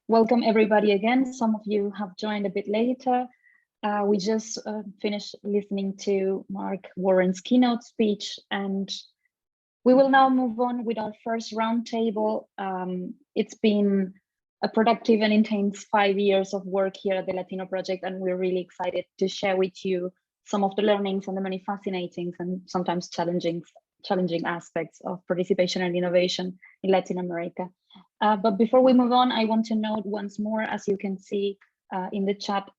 Welcome everybody again. Some of you have joined a bit later. We just finished listening to Mark Warren's keynote speech, and we will now move on with our first roundtable. It's been a productive and intense 5 years of work here at the Latino Project, and we're really excited to share with you some of the learnings and the many fascinating and sometimes challenging aspects of participation and innovation in Latin America. But before we move on, I want to note once more, as you can see in the chat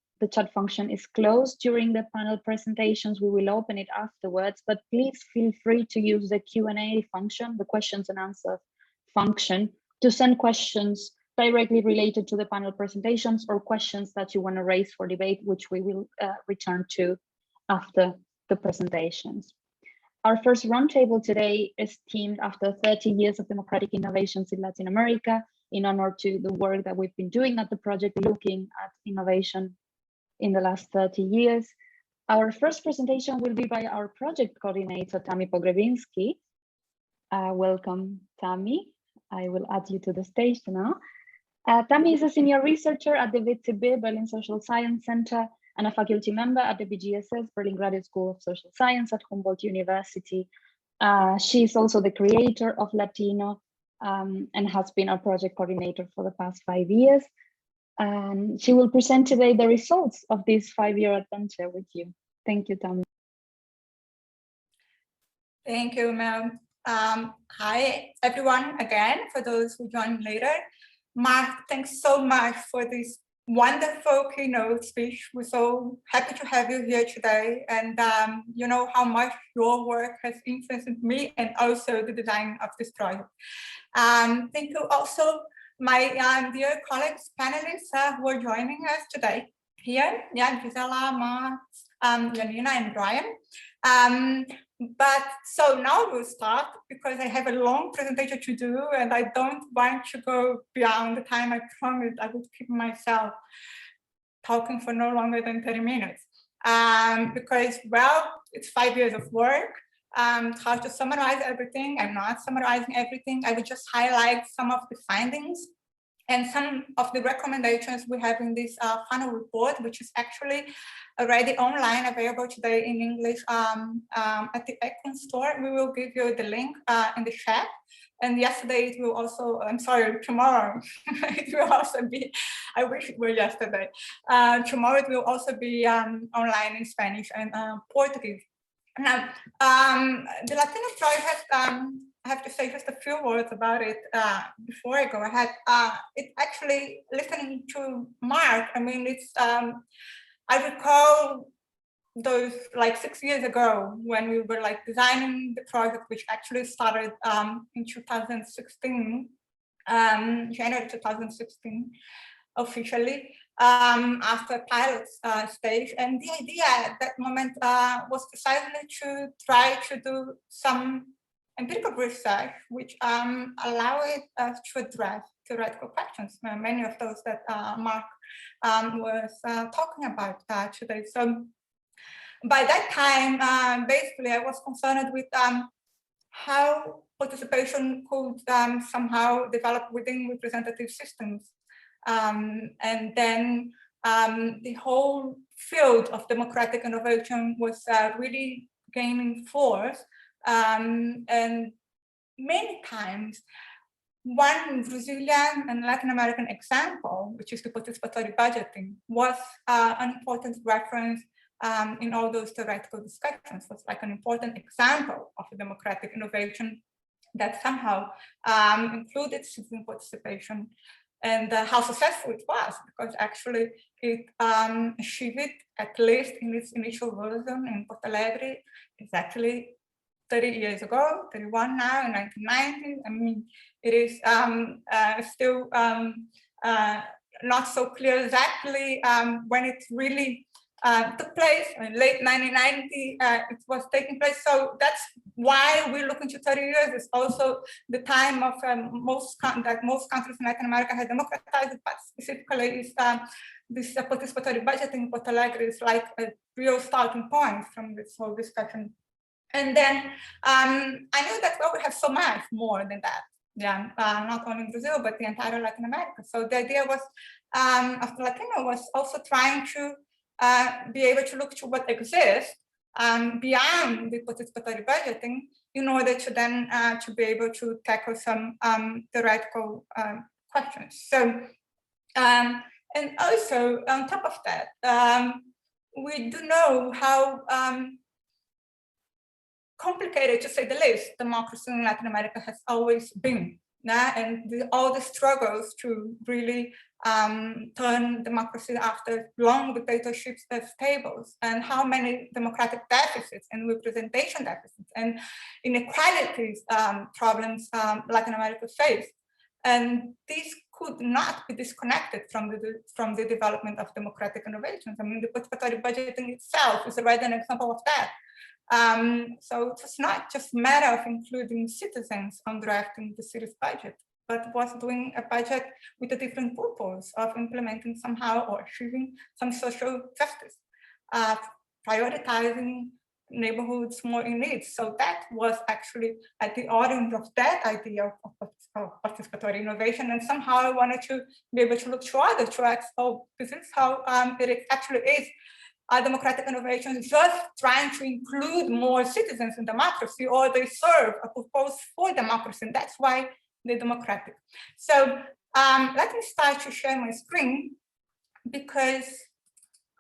function is closed during the panel presentations. We will open it afterwards, but please feel free to use the Q&A function, the questions and answer function, to send questions directly related to the panel presentations or questions that you want to raise for debate, which we will return to after the presentations. Our first roundtable today is themed after 30 years of democratic innovations in Latin America, in honor to the work that we've been doing at the project, looking at innovation in the last 30 years. Our first presentation will be by our project coordinator, Thamy Pogrebinschi. Welcome, Thamy. I will add you to the stage now. Thamy is a senior researcher at the WZB Berlin Social Science Center and a faculty member at the BGSS, Berlin Graduate School of Social Science at Humboldt University. She is also the creator of LATINNO and has been our project coordinator for the past 5 years. She will present today the results of this 5-year adventure with you. Thank you, Thamy. Thank you, Mel. Hi, everyone, again, for those who join later. Mark, thanks so much for this wonderful keynote speech. We're so happy to have you here today, and you know how much your work has influenced me and also the design of this project. Thank you also my dear colleagues, panelists who are joining us today here. Yeah, Gisela, Mark, Yanina, and Brian. But so now we'll start because I have a long presentation to do and I don't want to go beyond the time I promised I would keep myself talking for no longer than 30 minutes. Because, well, it's 5 years of work. How to summarize everything? I'm not summarizing everything. I will just highlight some of the findings and some of the recommendations we have in this final report, which is actually already online, available today in English at the Econ store. We will give you the link in the chat. And yesterday it will also, I'm sorry, tomorrow it will also be, I wish it were yesterday. Tomorrow it will also be online in Spanish and Portuguese. Now, the Latino project, I have to say just a few words about it before I go ahead. It actually, listening to Mark, I mean, it's, I recall those like 6 years ago when we were like designing the project, which actually started in 2016, January 2016, officially, after pilot stage. And the idea at that moment was precisely to try to do some empirical research, which allowed us to address theoretical questions, many of those that Mark was talking about today. So by that time, basically, I was concerned with how participation could somehow develop within representative systems. And then the whole field of democratic innovation was really gaining force. And many times, one Brazilian and Latin American example, which is the participatory budgeting, was an important reference in all those theoretical discussions. Was like an important example of a democratic innovation that somehow included citizen participation, and how successful it was, because actually it achieved it, at least in its initial version in Porto Alegre. It's actually 30 years ago, 31 now, in 1990. I mean, it is still not so clear exactly when it really took place. In late 1990, it was taking place. So that's why we look into 30 years. It's also the time of most countries in Latin America had democratized, but specifically is this participatory budgeting in Porto Alegre is like a real starting point from this whole discussion. And then I knew that, well, we have so much more than that. not only in Brazil, but the entire Latin America. So the idea was of the Latino was also trying to be able to look to what exists beyond the participatory budgeting in order to then to be able to tackle some theoretical questions. So, and also on top of that, we do know how complicated, to say the least, democracy in Latin America has always been, and all the struggles to really turn democracy after long dictatorships as stables, and how many democratic deficits and representation deficits and inequalities problems Latin America faced. And these could not be disconnected from the development of democratic innovations. I mean, the participatory budgeting itself is already an example of that. So it's not just a matter of including citizens on drafting the city's budget, but was doing a budget with a different purpose of implementing somehow or achieving some social justice, prioritizing neighborhoods more in need. So that was actually at the origin of that idea of participatory innovation. And somehow I wanted to be able to look to other tracks. Oh, this is how it actually is. Democratic innovation is just trying to include more citizens in democracy, or they serve a purpose for democracy, and that's why they're democratic. So let me start to share my screen, because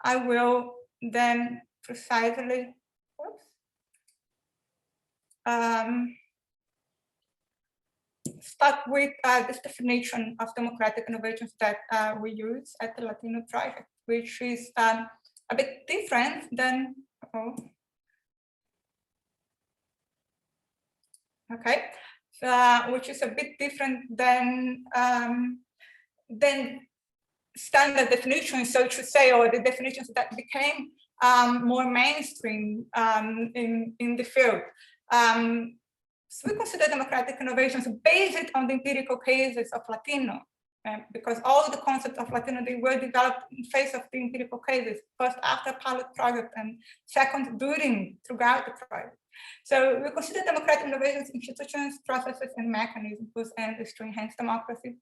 I will then precisely start with this definition of democratic innovations that we use at the Latino project, which is a bit different than, which is a bit different than standard definitions, so to say, or the definitions that became more mainstream in the field. So we consider democratic innovations based on the empirical cases of Latino, because all the concepts of Latino, they were developed in face of the empirical cases, first after pilot project and second throughout the project. So we consider democratic innovations, institutions, processes, and mechanisms and to enhance democracy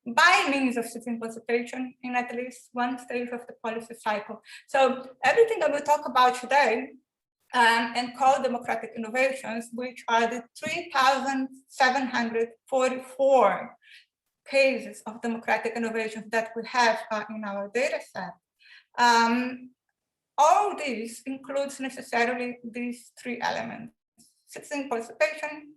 by means of citizen participation in at least one stage of the policy cycle. So everything that we talk about today and call democratic innovations, which are the 3,744 cases of democratic innovations that we have in our data set. All these includes necessarily these three elements: citizen participation,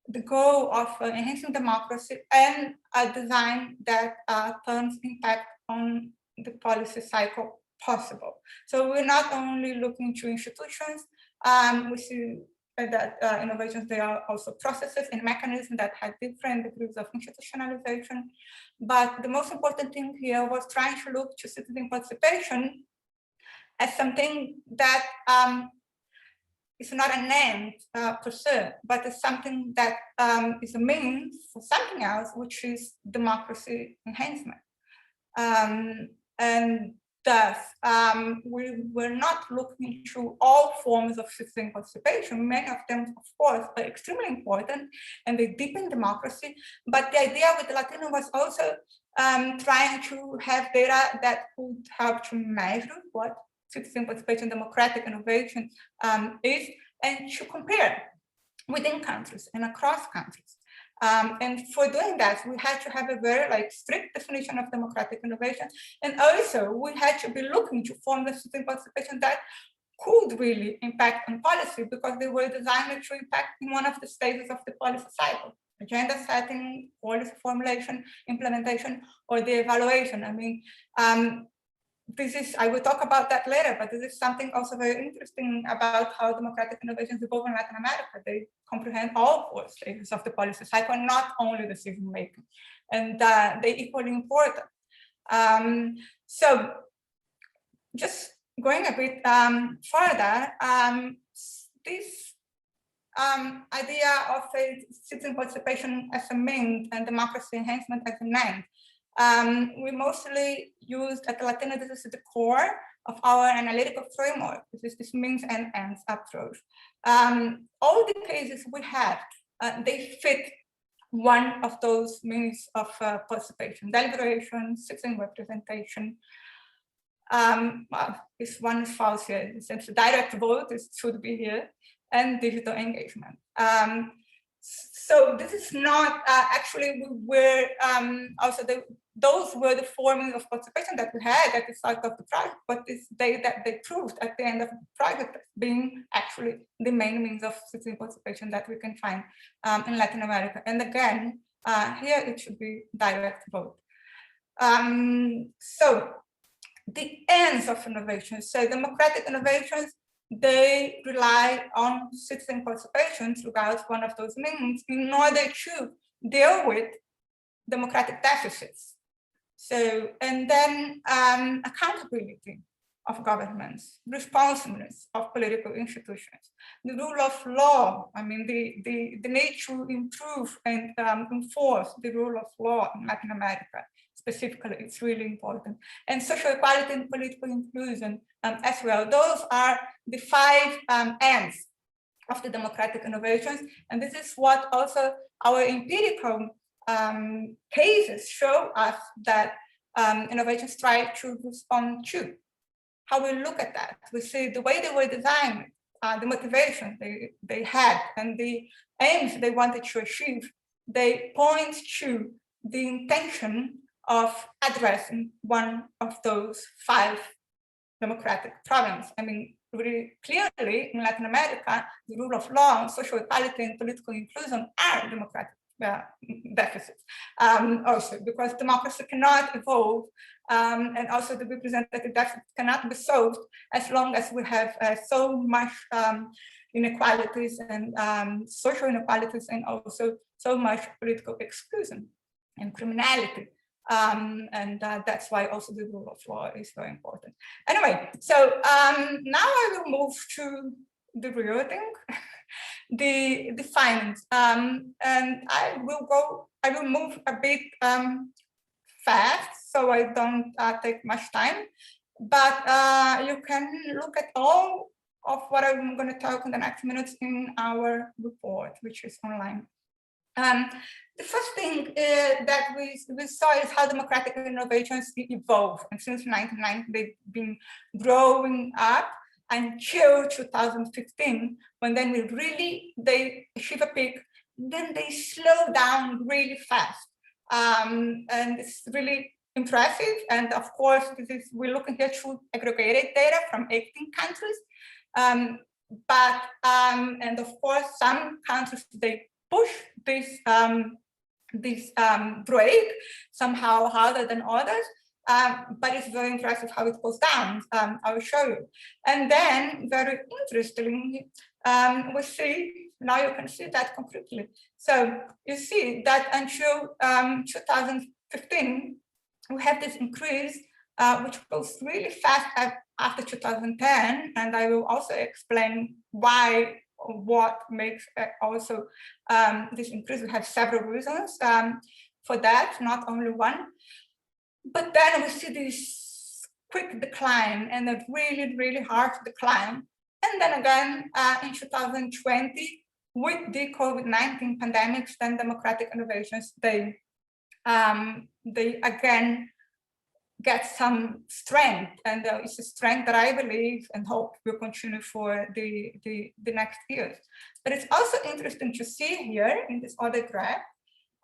the goal of enhancing democracy, and a design that turns impact on the policy cycle possible. So we're not only looking to institutions, we see that innovations, they are also processes and mechanisms that have different degrees of institutionalization. But the most important thing here was trying to look to citizen participation as something that is not an end per se, but it's something that is a means for something else, which is democracy enhancement. And thus, we were not looking through all forms of citizen participation. Many of them, of course, are extremely important and they deepen democracy. But the idea with the Latino was also trying to have data that could help to measure what citizen participation, democratic innovation is, and to compare within countries and across countries. And for doing that, we had to have a very strict definition of democratic innovation. And also we had to be looking to forms of citizen participation that could really impact on policy, because they were designed to impact in one of the stages of the policy cycle: agenda setting, policy formulation, implementation, or the evaluation. I mean, this is, I will talk about that later, but this is something also very interesting about how democratic innovations evolve in Latin America. They comprehend all four stages of the policy cycle, not only decision making, and they're equally important. So just going a bit further, this idea of a citizen participation as a means and democracy enhancement as an end, we mostly used at Latino, this is the core of our analytical framework, which is this means and ends approach. All the cases we have, they fit one of those means of participation: deliberation, citizen representation. Well, this one is false here, since the direct vote should be here, and digital engagement. So this is not actually where also those were the forming of participation that we had at the start of the project, but it's that they proved at the end of the project being actually the main means of citizen participation that we can find in Latin America. And again, here it should be direct vote. So the ends of innovation, so democratic innovations, they rely on citizen participation throughout one of those means in order to deal with democratic deficits. So, and then accountability of governments, responsiveness of political institutions, the rule of law, I mean, the need to improve and enforce the rule of law in Latin America. Specifically, it's really important. And social equality and political inclusion as well. Those are the 5 ends of the democratic innovations. And this is what also our empirical cases show us that innovations try to respond to. How we look at that, we see the way they were designed, the motivation they had, and the aims they wanted to achieve, they point to the intention of addressing one of those 5 democratic problems. I mean, really clearly in Latin America, the rule of law, social equality, and political inclusion are democratic deficits. Also, because democracy cannot evolve, and also the representative deficit cannot be solved as long as we have so much inequalities and social inequalities, and also so much political exclusion and criminality. And that's why also the rule of law is very important. Anyway, so now I will move to the real thing, the findings, and I will move a bit fast, so I don't take much time. But you can look at all of what I'm going to talk in the next minutes in our report, which is online. The first thing that we saw is how democratic innovations evolve. And since 1990, they've been growing up until 2015, when then they achieve a peak, then they slow down really fast. And it's really impressive. And of course, we're looking here through aggregated data from 18 countries. And of course, some countries, they push this break somehow harder than others, but it's very impressive how it goes down. I will show you. And then, very interestingly, we see, now you can see that concretely. So you see that until 2015, we have this increase, which goes really fast after 2010, and I will also explain why, what makes also this increase. We have several reasons for that, not only one. But then we see this quick decline and a really, really hard decline. And then again, in 2020, with the COVID-19 pandemics, then democratic innovations, they again get some strength, and it's a strength that I believe and hope will continue for the next years. But it's also interesting to see here in this other graph.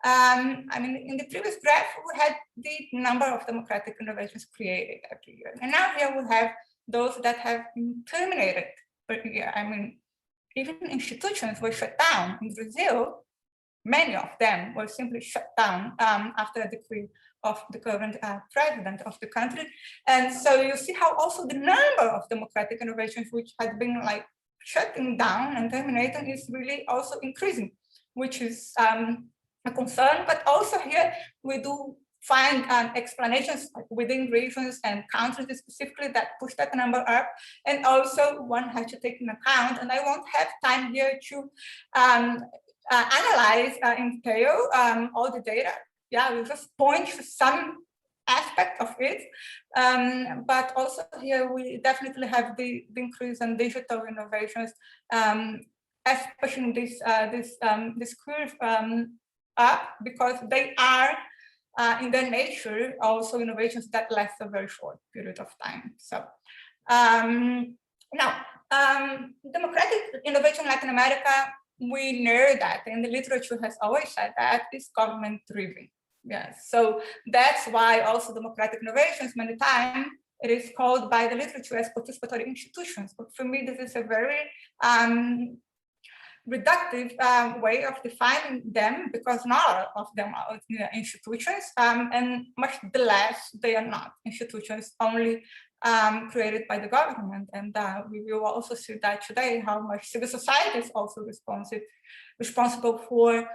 I mean, in the previous graph, we had the number of democratic innovations created every year. And now here we have those that have been terminated per year. I mean, even institutions were shut down. In Brazil, many of them were simply shut down after a decree of the current president of the country. And so you see how also the number of democratic innovations which had been like shutting down and terminating is really also increasing, which is a concern. But also here we do find explanations within regions and countries specifically that push that number up. And also one has to take into account, and I won't have time here to analyze in detail all the data. Yeah, we just point to some aspect of it, but also here we definitely have the increase in digital innovations, especially this curve up because they are in their nature also innovations that last a very short period of time. So now, democratic innovation in Latin America, we know that, and the literature has always said that it's government-driven. Yes, so that's why also democratic innovations many times it is called by the literature as participatory institutions. But for me, this is a very reductive way of defining them, because not all of them are institutions, and much less they are not institutions only created by the government. And we will also see that today, how much civil society is also responsible for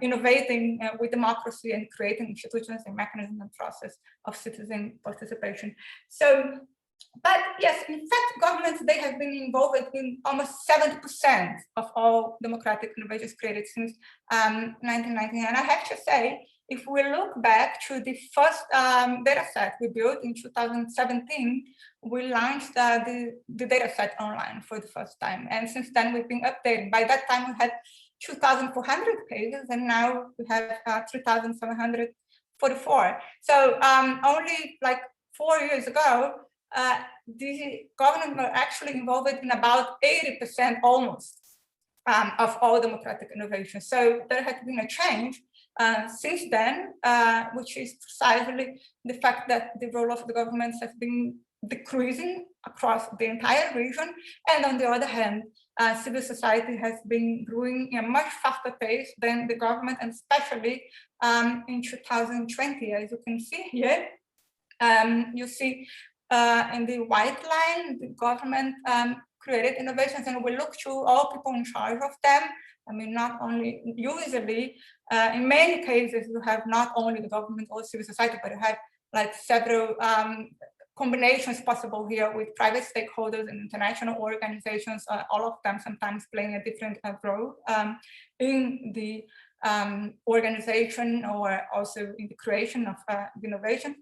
innovating with democracy and creating institutions and mechanisms and process of citizen participation. So, but yes, in fact, governments, they have been involved in almost 70% of all democratic innovations created since 1990. And I have to say, if we look back to the first data set we built in 2017, we launched the data set online for the first time. And since then, we've been updating. By that time, we had 2,400 pages, and now we have 3,744. So only like 4 years ago, the government were actually involved in about 80% almost of all democratic innovations. So there has been a change since then, which is precisely the fact that the role of the governments has been decreasing across the entire region. And on the other hand, civil society has been growing in a much faster pace than the government, and especially in 2020, as you can see here. You see in the white line, the government created innovations, and we look to all people in charge of them. I mean, not only usually, in many cases, you have not only the government or civil society, but you have like several combinations possible here with private stakeholders and international organizations, all of them sometimes playing a different role in the organization or also in the creation of innovation.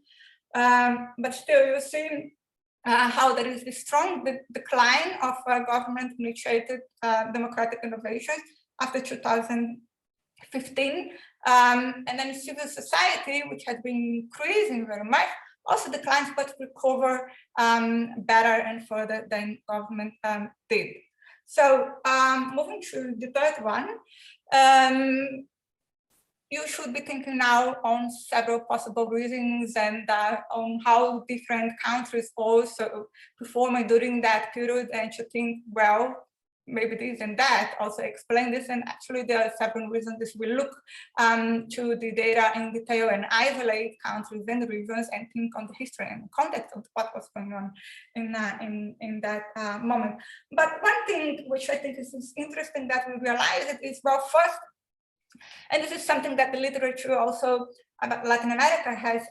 But still, you see how there is this strong decline of government-initiated democratic innovations after 2015. And then civil society, which has been increasing very much, also declines, but recover better and further than government did. So moving to the third one, you should be thinking now on several possible reasons and on how different countries also performed during that period, and to think, well, maybe this and that also explain this. And actually there are several reasons. This will look to the data in detail and isolate countries and regions and think on the history and context of what was going on in that moment. But one thing which I think is interesting that we realize is, well, first, and this is something that the literature also about Latin America has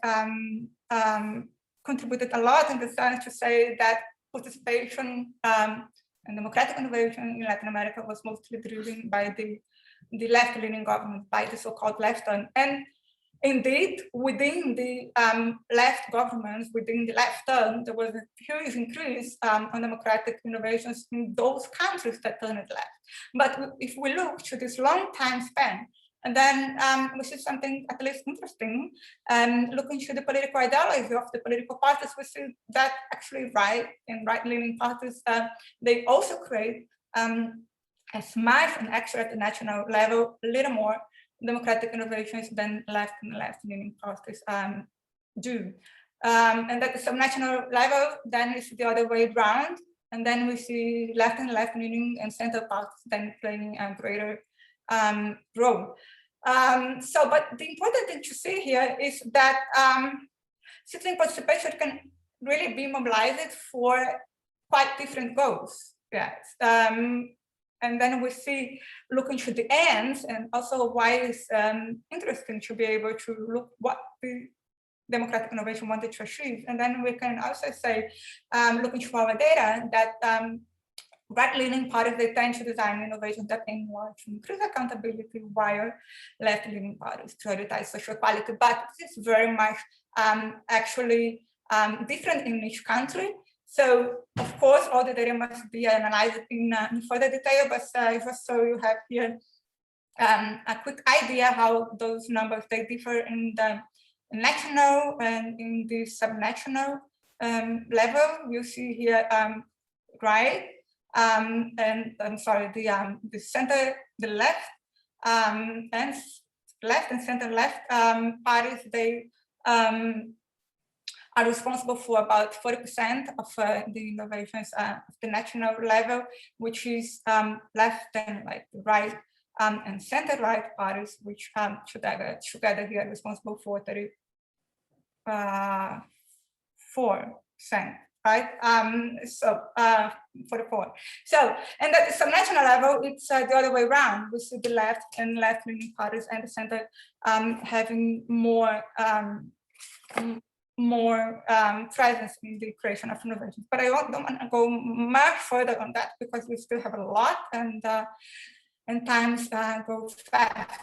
contributed a lot in the sense to say that participation and democratic innovation in Latin America was mostly driven by the left-leaning government, by the so-called left turn. And indeed, within the left governments, within the left turn, there was a huge increase on democratic innovations in those countries that turned left. But if we look to this long time span, and then we see something at least interesting, looking to the political ideology of the political parties, we see that actually right and right-leaning parties, they also create as much and actually at the national level, a little more democratic innovations than left and left-leaning parties do. And at the subnational level, then we see the other way around, and then we see left and left-leaning and center parties then playing a greater role. But the important thing to see here is that citizen participation can really be mobilized for quite different goals. Yes. And then we see, looking to the ends, and also why it's interesting to be able to look what the democratic innovation wanted to achieve. And then we can also say, looking to our data, that right-leaning parties, they tend to design innovations that aim more to increase accountability, while left-leaning parties prioritize social equality. But this is very much actually different in each country. So, of course, all the data must be analyzed in further detail, but just so you have here a quick idea how those numbers, they differ in the national and in the subnational level. You see here, right, and I'm sorry, the center, the left, and left and center left parties, they are responsible for about 40% of the innovations at the national level, which is less than like the right and center right parties, which together here are responsible for 34%. Right, so 44. So, and at the subnational level, it's the other way around. We see the left and left-leaning parties and the center having more presence in the creation of innovations. But I don't want to go much further on that because we still have a lot, and times go fast.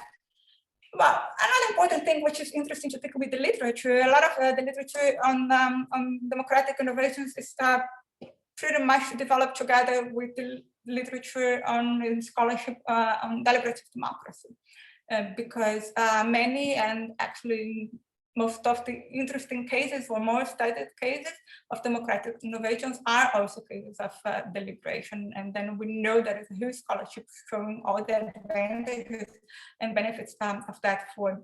Well, another important thing which is interesting to think with the literature, a lot of the literature on democratic innovations is pretty much developed together with the literature on scholarship on deliberative democracy, because many, and actually most of the interesting cases or more studied cases of democratic innovations are also cases of deliberation. And then we know there is a huge scholarship showing all the advantages and benefits of that for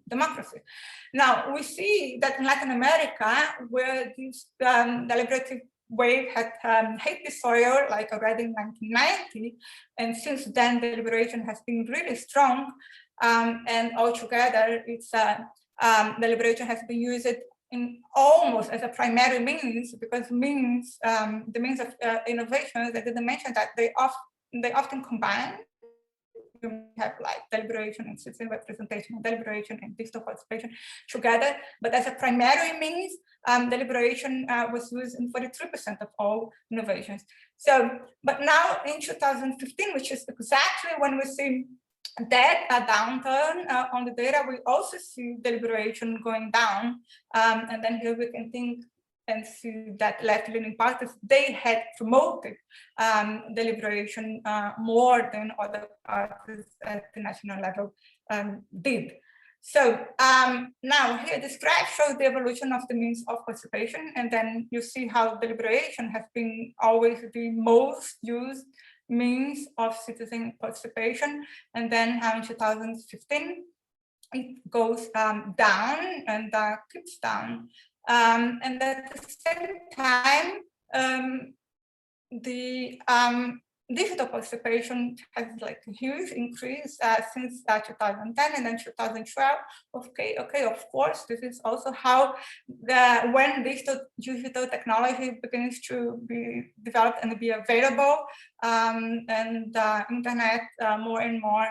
democracy. Now, we see that in Latin America, where this deliberative wave had hit the soil like already in 1990, and since then deliberation has been really strong, and altogether it's deliberation has been used in almost as a primary means, because the means of innovations, I didn't mention that they often combine. You have like deliberation and citizen representation, and deliberation and digital participation together, but as a primary means, deliberation was used in 43% of all innovations. So, but now in 2015, which is exactly when we see that downturn on the data, we also see deliberation going down, and then here we can think and see that left-leaning parties, they had promoted deliberation more than other parties at the national level did. So now here this graph shows the evolution of the means of participation, and then you see how deliberation has been always the most used means of citizen participation, and then how in 2015 it goes down and keeps down, and at the same time the digital participation has like a huge increase since 2010 and then 2012. Okay, of course, this is also how when digital technology begins to be developed and be available, and internet more and more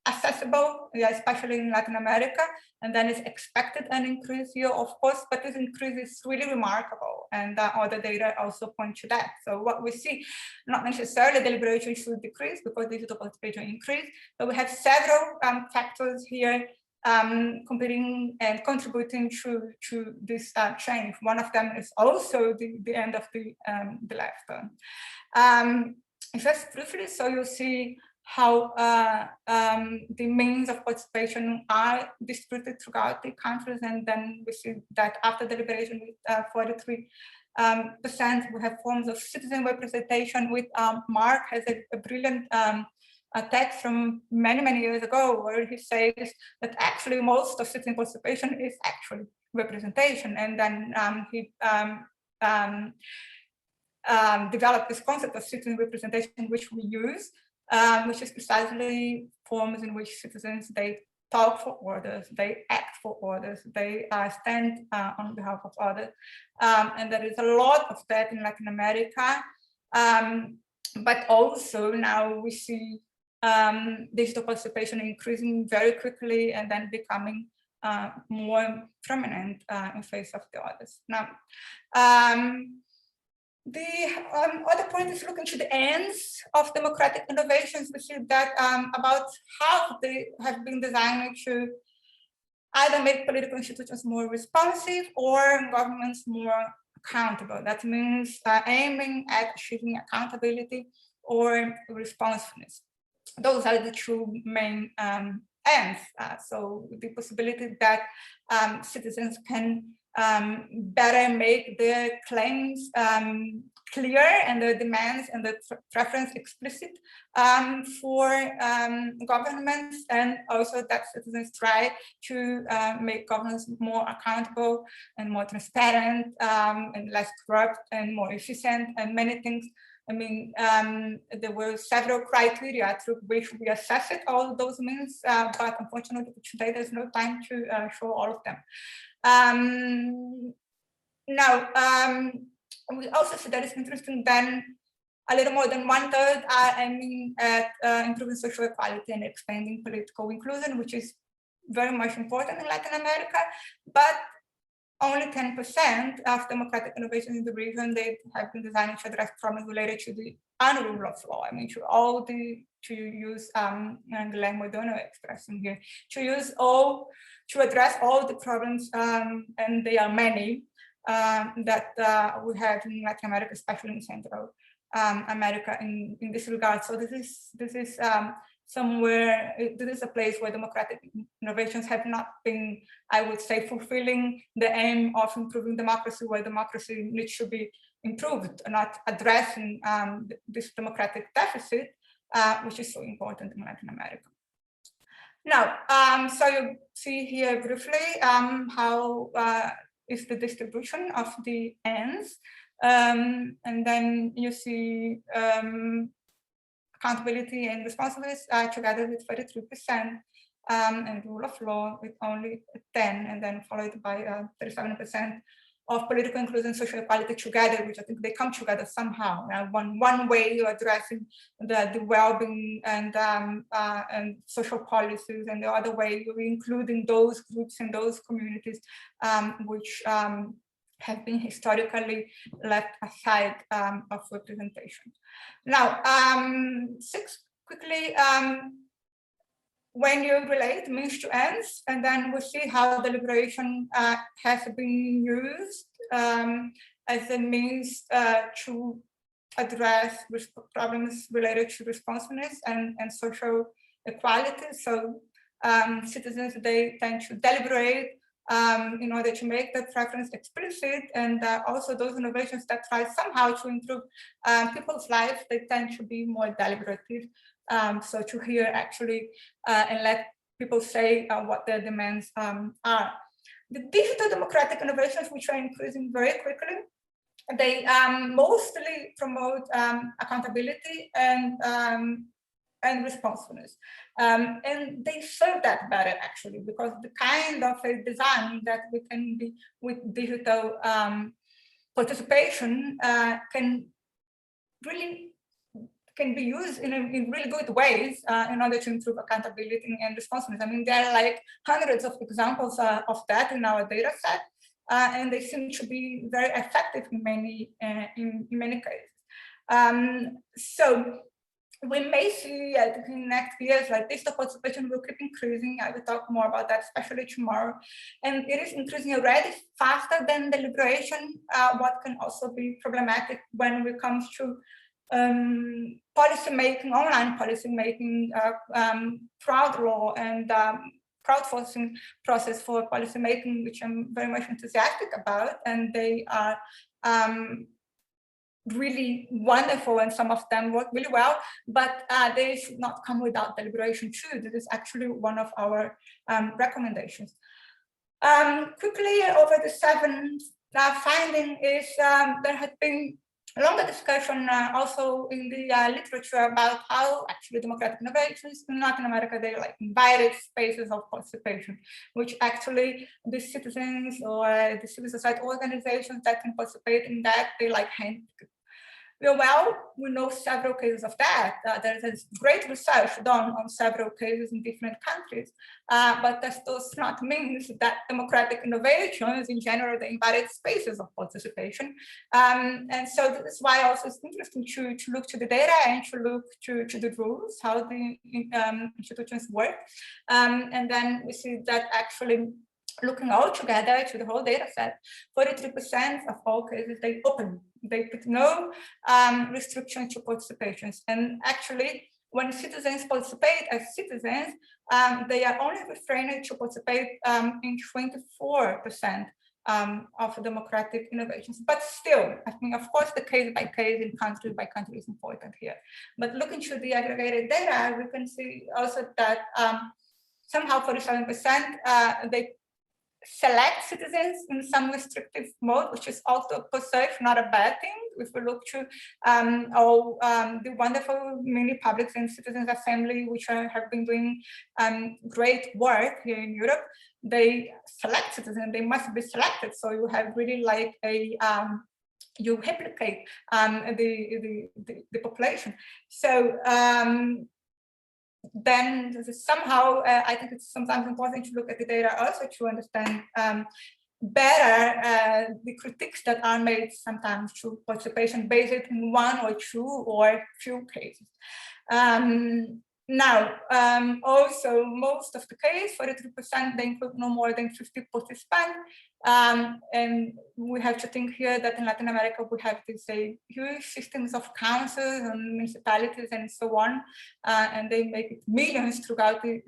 accessible, especially in Latin America, and then it's expected an increase here, of course, but this increase is really remarkable, and other data also point to that. So what we see, not necessarily deliberation should decrease because digital participation increase, but we have several factors here competing and contributing to this change. One of them is also the end of the left turn. Just briefly, so you see how the means of participation are distributed throughout the countries, and then we see that after deliberation with 43%, we have forms of citizen representation. With Mark has a brilliant text from many years ago where he says that actually most of citizen participation is actually representation, and then he developed this concept of citizen representation, which we use, which is precisely forms in which citizens, they talk for others, they act for others, they stand on behalf of others, and there is a lot of that in Latin America, but also now we see digital participation increasing very quickly and then becoming more prominent in face of the others. Now, the other point is looking to the ends of democratic innovations. We see that about half of they have been designed to either make political institutions more responsive or governments more accountable. That means aiming at achieving accountability or responsiveness. Those are the two main ends. So the possibility that citizens can better make their claims clear and their demands and their preference explicit for governments, and also that citizens try to make governments more accountable and more transparent and less corrupt and more efficient and many things. I mean, there were several criteria through which we assessed all those means, but unfortunately today there's no time to show all of them. Now, we also see that it's interesting then a little more than 1/3 are aiming at improving social equality and expanding political inclusion, which is very much important in Latin America, but only 10% of democratic innovations in the region, they have been designed to address problems related to the unrule of law. I mean, to use Guillermo Dono expression here, to address all the problems, and they are many, that we have in Latin America, especially in Central America in this regard. So this is a place where democratic innovations have not been, I would say, fulfilling the aim of improving democracy, where democracy needs to be improved, not addressing this democratic deficit, which is so important in Latin America. Now, so you see here briefly how is the distribution of the ends, and then you see accountability and responsiveness together with 43%, and rule of law with only 10%, and then followed by 37% of political inclusion and social equality together, which I think they come together somehow. One way of addressing the well-being and social policies, and the other way of including those groups and those communities which have been historically left aside of representation. Now, quickly, when you relate means to ends, and then we see how deliberation has been used as a means to address problems related to responsiveness and social equality. So citizens, they tend to deliberate in order to make the preference explicit, and also those innovations that try somehow to improve people's lives, they tend to be more deliberative. So to hear actually and let people say what their demands are. The digital democratic innovations, which are increasing very quickly, they mostly promote accountability and responsiveness. And they serve that better actually, because the kind of a design that we can be with digital participation can be used in really good ways in order to improve accountability and responsiveness. I mean, there are like hundreds of examples of that in our data set, and they seem to be very effective in many cases. So we may see in next years like digital participation will keep increasing. I will talk more about that, especially tomorrow. And it is increasing already faster than deliberation, what can also be problematic when it comes to policy making, online policy making, crowd law, and crowdsourcing process for policy making, which I'm very much enthusiastic about, and they are really wonderful, and some of them work really well, but they should not come without deliberation too. This is actually one of our recommendations. Quickly over the seventh finding is there has been a longer discussion also in the literature about how actually democratic innovations in Latin America, they like invited spaces of participation, which actually the citizens or the civil society organizations that can participate in that, they like handpicked. Well, we know several cases of that. There is great research done on several cases in different countries, but that does not mean that democratic innovations in general, they invited spaces of participation. And so this is why also it's interesting to look to the data and to look to the rules, how the institutions work. And then we see that actually looking all together to the whole data set, 43% of all cases, they open they put no restriction to participations. And actually, when citizens participate as citizens, they are only restrained to participate in 24% of democratic innovations. But still, I think, of course, the case by case and country by country is important here. But looking to the aggregated data, we can see also that somehow 47% they select citizens in some restrictive mode, which is also per se not a bad thing. If we look to the wonderful mini publics and citizens assembly, which have been doing great work here in Europe, they select citizens, they must be selected. So you have really like a, you replicate the population. So then somehow I think it's sometimes important to look at the data also to understand better the critiques that are made sometimes to participation based in one or two or few cases. Now, also most of the case, 43%, they include no more than 50 participants. And we have to think here that in Latin America, we have these huge systems of councils and municipalities and so on, and they make it millions throughout the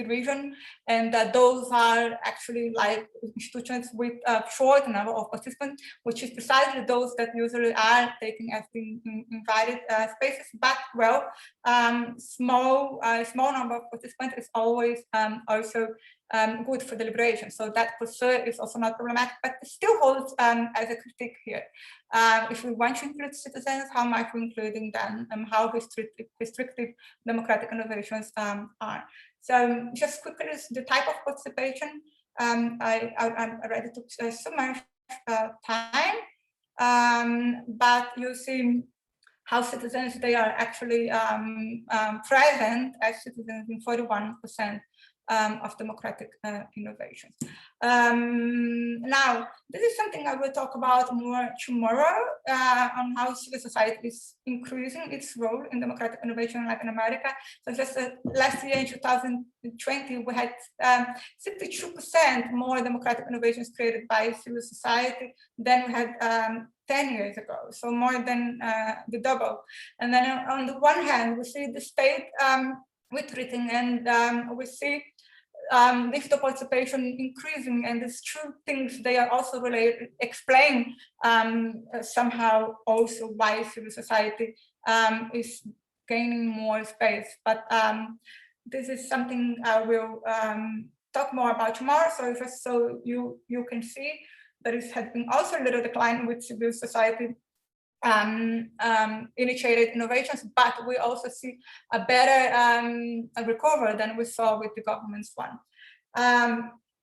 region, and that those are actually like institutions with a short number of participants, which is precisely those that usually are taken as the invited spaces. But well, small number of participants is always also good for deliberation. So that per se is also not problematic, but it still holds as a critique here. If we want to include citizens, how much we're including them, and how restrictive democratic innovations are. So just quickly, the type of participation, I'm ready to so much time, but you see how citizens, they are actually present as citizens in 41% of democratic innovations. Now, this is something I will talk about more tomorrow on how civil society is increasing its role in democratic innovation in Latin America. So just last year in 2020, we had 62% more democratic innovations created by civil society than we had 10 years ago, so more than the double. And then on the one hand, we see the state retreating, and we see digital participation increasing, and these two things, they are also related, explain somehow also why civil society is gaining more space. But this is something I will talk more about tomorrow. So just so you can see that it has been also a little decline with civil society initiated innovations, but we also see a better recovery than we saw with the government's one.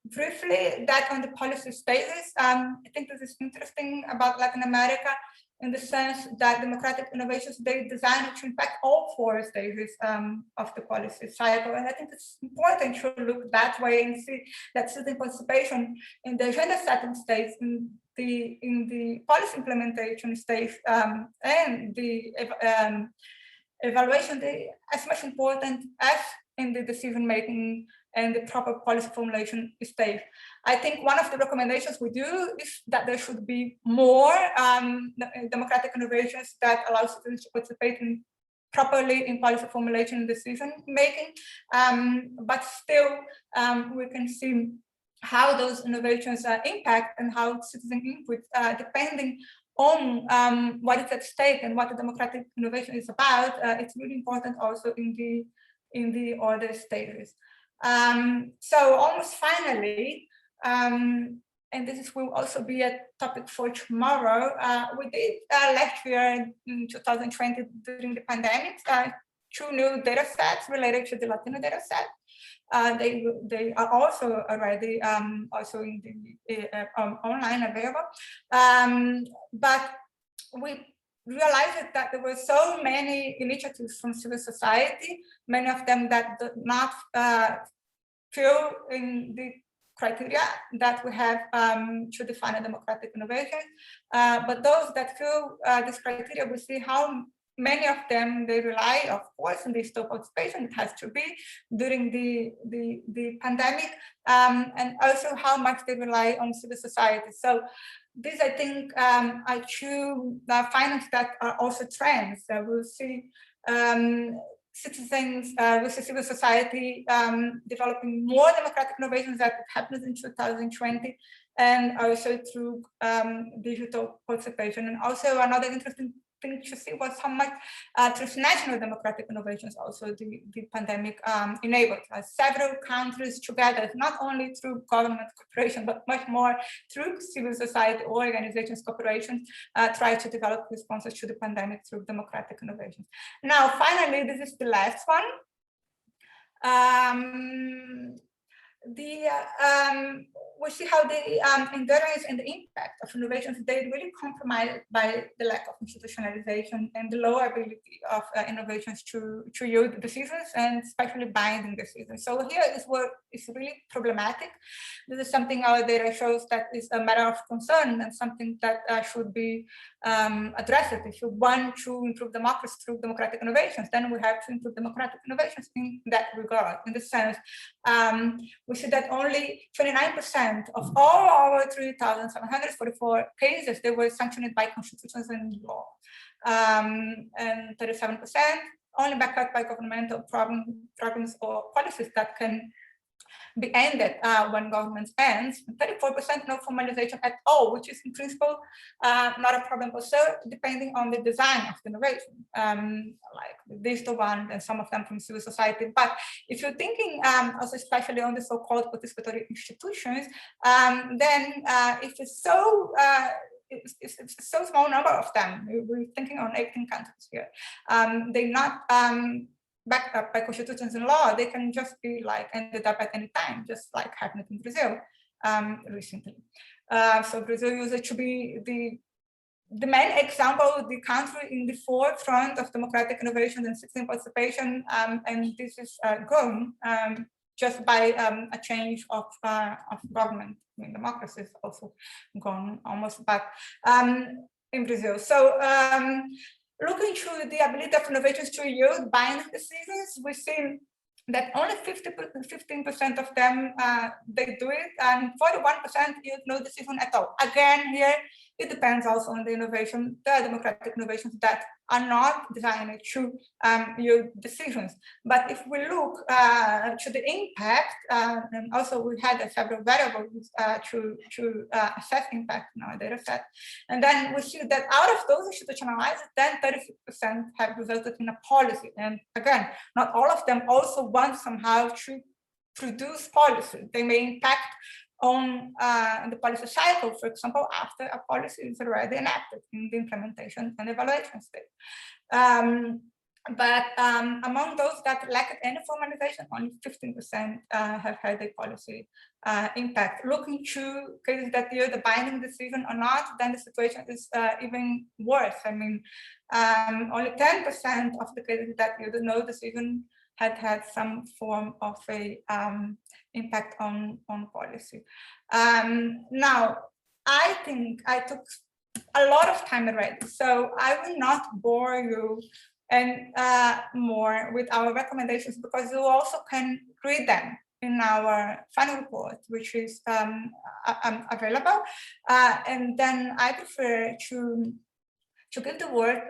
Briefly, that on the policy stages, I think this is interesting about Latin America in the sense that democratic innovations, they designed to impact all 4 stages of the policy cycle. And I think it's important to look that way and see that citizen participation in the agenda setting stage, in the policy implementation stage, and the evaluation, they as much important as in the decision making and the proper policy formulation stage. I think one of the recommendations we do is that there should be more democratic innovations that allow citizens to participate properly in policy formulation and decision making, but still we can see how those innovations impact and how citizen input, depending on what is at stake and what the democratic innovation is about. It's really important also in the other stages. So almost finally, and this will also be a topic for tomorrow, we did last year in 2020 during the pandemic, 2 new data sets related to the Latino data set. They are also already also in the online available, but we realized that there were so many initiatives from civil society, many of them that did not fill in the criteria that we have to define a democratic innovation. But those that fill this criteria, we see how many of them, they rely, of course, on digital participation. It has to be during the pandemic, and also how much they rely on civil society. So these, I think, are two findings that are also trends. We'll see citizens, we'll see civil society developing more democratic innovations that happened in 2020, and also through digital participation. And also another interesting thing to see was how much transnational democratic innovations also the pandemic enabled. Several countries together, not only through government cooperation, but much more through civil society organizations, corporations, try to develop responses to the pandemic through democratic innovations. Now, finally, this is the last one. We see how the endurance and the impact of innovations, they really compromised by the lack of institutionalization and the low ability of innovations to yield decisions, and especially binding decisions. So here is what is really problematic. This is something our data shows that is a matter of concern and something that should be addressed. If you want to improve democracy through democratic innovations, then we have to improve democratic innovations in that regard. In the sense, we see that only 29% of all our 3,744 cases, they were sanctioned by constitutions and law, and 37% only backed up by governmental programs or policies that can be ended when government ends. 34% no formalization at all, which is in principle not a problem, but so depending on the design of the innovation, like the digital one and some of them from civil society. But if you're thinking also especially on the so-called participatory institutions, then if it's so it's a so small number of them, we're thinking on 18 countries here, they're not backed up by constitutions and law, they can just be like ended up at any time, just like happened in Brazil recently. So Brazil used to be the main example, the country in the forefront of democratic innovation and citizen participation, and this is grown just by a change of government. I mean, democracy is also gone almost back in Brazil. So looking to the ability of innovations to yield binding decisions, we see that only 15% of them, they do it, and 41% yield no decision at all. Again, here, it depends also on the innovation, the democratic innovations that are not designed to yield decisions. But if we look to the impact, and also we had several variables to assess impact in our data set, and then we see that out of those institutionalized, then 36% have resulted in a policy. And again, not all of them also want somehow to produce policy. They may impact on the policy cycle, for example, after a policy is already enacted in the implementation and evaluation stage. But among those that lacked any formalization, only 15% have had a policy impact. Looking to cases that yield the binding decision or not, then the situation is even worse. I mean, only 10% of the cases that yield no decision had some form of a impact on policy. Now, I think I took a lot of time already, so I will not bore you and more with our recommendations, because you also can read them in our final report, which is available. And then I prefer to give the word,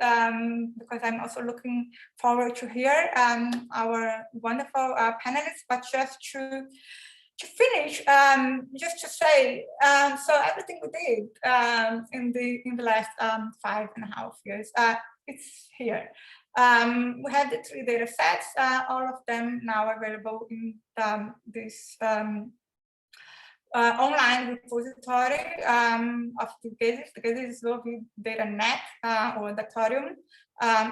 because I'm also looking forward to hear our wonderful panelists, but just to finish, just to say, so everything we did in the last 5.5 years, it's here. We have the 3 data sets, all of them now available in this online repository of the cases. The cases will be data.net or Datorium.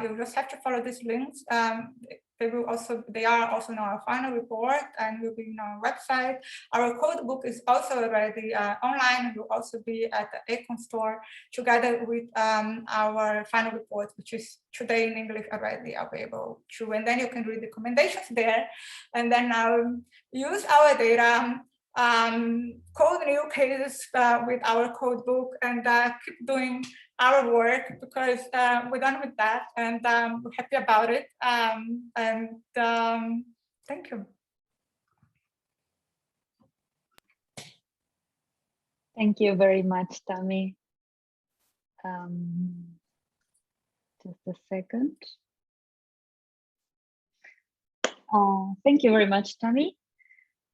You just have to follow these links. They are also in our final report and will be in our website. Our code book is also already online. It will also be at the Econ store together with our final report, which is today in English already available too. And then you can read the recommendations there, and then use our data code new cases with our code book and keep doing our work, because we're done with that, and we're happy about it. Thank you. Thank you very much, Thamy. Just a second. Thank you very much, Thamy.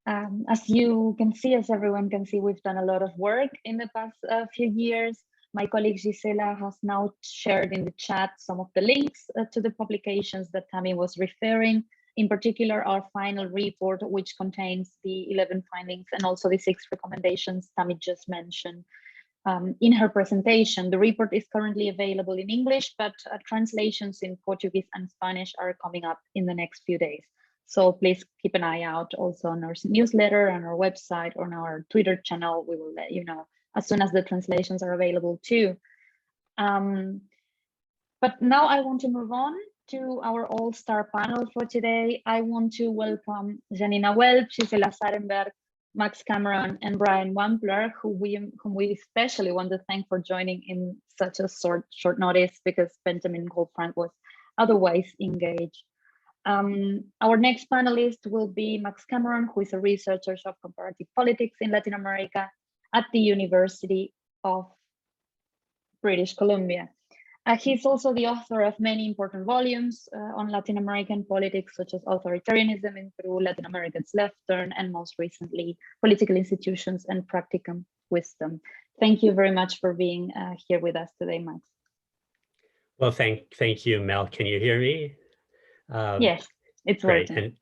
As you can see, as everyone can see, we've done a lot of work in the past few years. My colleague Gisela has now shared in the chat some of the links to the publications that Thamy was referring, in particular our final report, which contains the 11 findings and also the 6 recommendations Thamy just mentioned in her presentation. The report is currently available in English, but translations in Portuguese and Spanish are coming up in the next few days. So please keep an eye out also on our newsletter, on our website, on our Twitter channel. We will let you know as soon as the translations are available too. But now I want to move on to our all-star panel for today. I want to welcome Yanina Welp, Gisela Zaremberg, Max Cameron, and Brian Wampler, whom we especially want to thank for joining in such a short notice, because Benjamin Goldfrank was otherwise engaged. Our next panelist will be Max Cameron, who is a researcher of comparative politics in Latin America at the University of British Columbia. He's also the author of many important volumes on Latin American politics, such as Authoritarianism in Peru, Latin America's Left Turn, and most recently, Political Institutions and Practicum Wisdom. Thank you very much for being here with us today, Max. Well, thank you, Mel. Can you hear me? Yes, it's great. working. And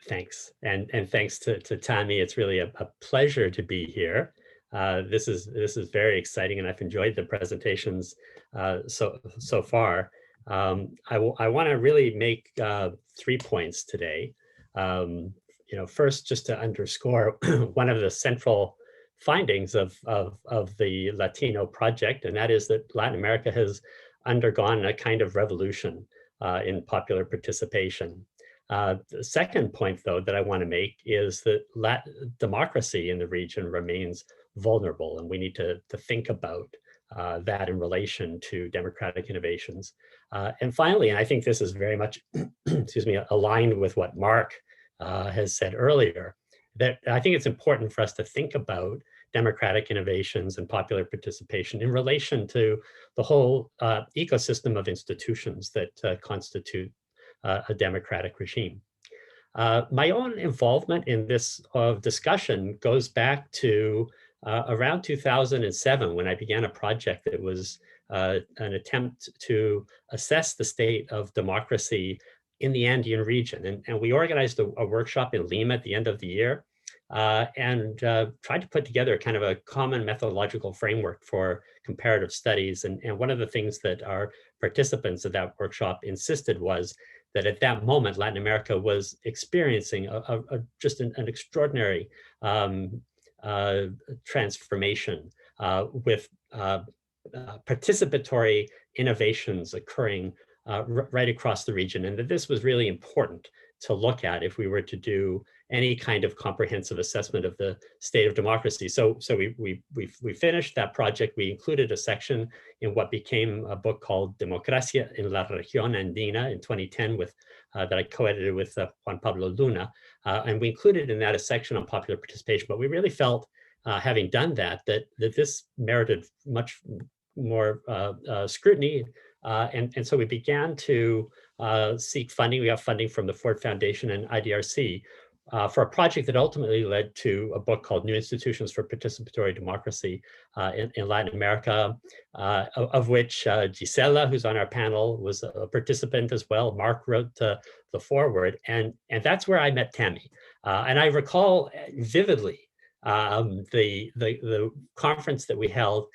thanks. And thanks to Thamy. It's really a pleasure to be here. This is very exciting, and I've enjoyed the presentations so far. I want to really make 3 points today. First, just to underscore one of the central findings of the Latino project, and that is that Latin America has undergone a kind of revolution in popular participation. The second point, though, that I want to make is that democracy in the region remains vulnerable, and we need to think about that in relation to democratic innovations. And finally, and I think this is very much, excuse me, aligned with what Mark has said earlier, that I think it's important for us to think about democratic innovations and popular participation in relation to the whole ecosystem of institutions that constitute a democratic regime. My own involvement in this discussion goes back to around 2007, when I began a project that was an attempt to assess the state of democracy in the Andean region. And we organized a workshop in Lima at the end of the year and tried to put together kind of a common methodological framework for comparative studies. And one of the things that our participants at that workshop insisted was that at that moment, Latin America was experiencing just an extraordinary transformation with participatory innovations occurring right across the region, and that this was really important to look at if we were to do any kind of comprehensive assessment of the state of democracy. So we finished that project. We included a section in what became a book called Democracia en la Región Andina in 2010 with that I co-edited with Juan Pablo Luna. And we included in that a section on popular participation, but we really felt, having done that this merited much more scrutiny. And so we began to seek funding. We got funding from the Ford Foundation and IDRC for a project that ultimately led to a book called New Institutions for Participatory Democracy in Latin America, of which Gisela, who's on our panel, was a participant as well. Mark wrote the foreword, and that's where I met Thamy. And I recall vividly the conference that we held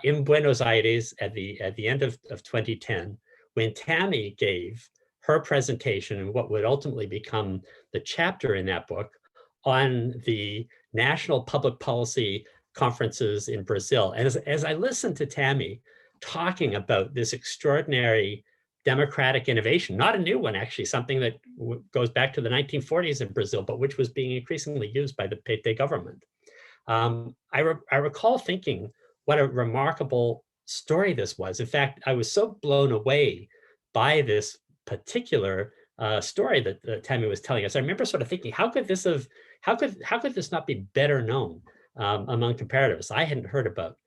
in Buenos Aires at the end of 2010, when Thamy gave her presentation and what would ultimately become the chapter in that book on the national public policy conferences in Brazil. And as I listened to Thamy talking about this extraordinary democratic innovation, not a new one, actually, something that goes back to the 1940s in Brazil, but which was being increasingly used by the PT government. I recall thinking what a remarkable story this was. In fact, I was so blown away by this particular story that Thamy was telling us. I remember sort of thinking, how could this not be better known among comparativists? I hadn't heard about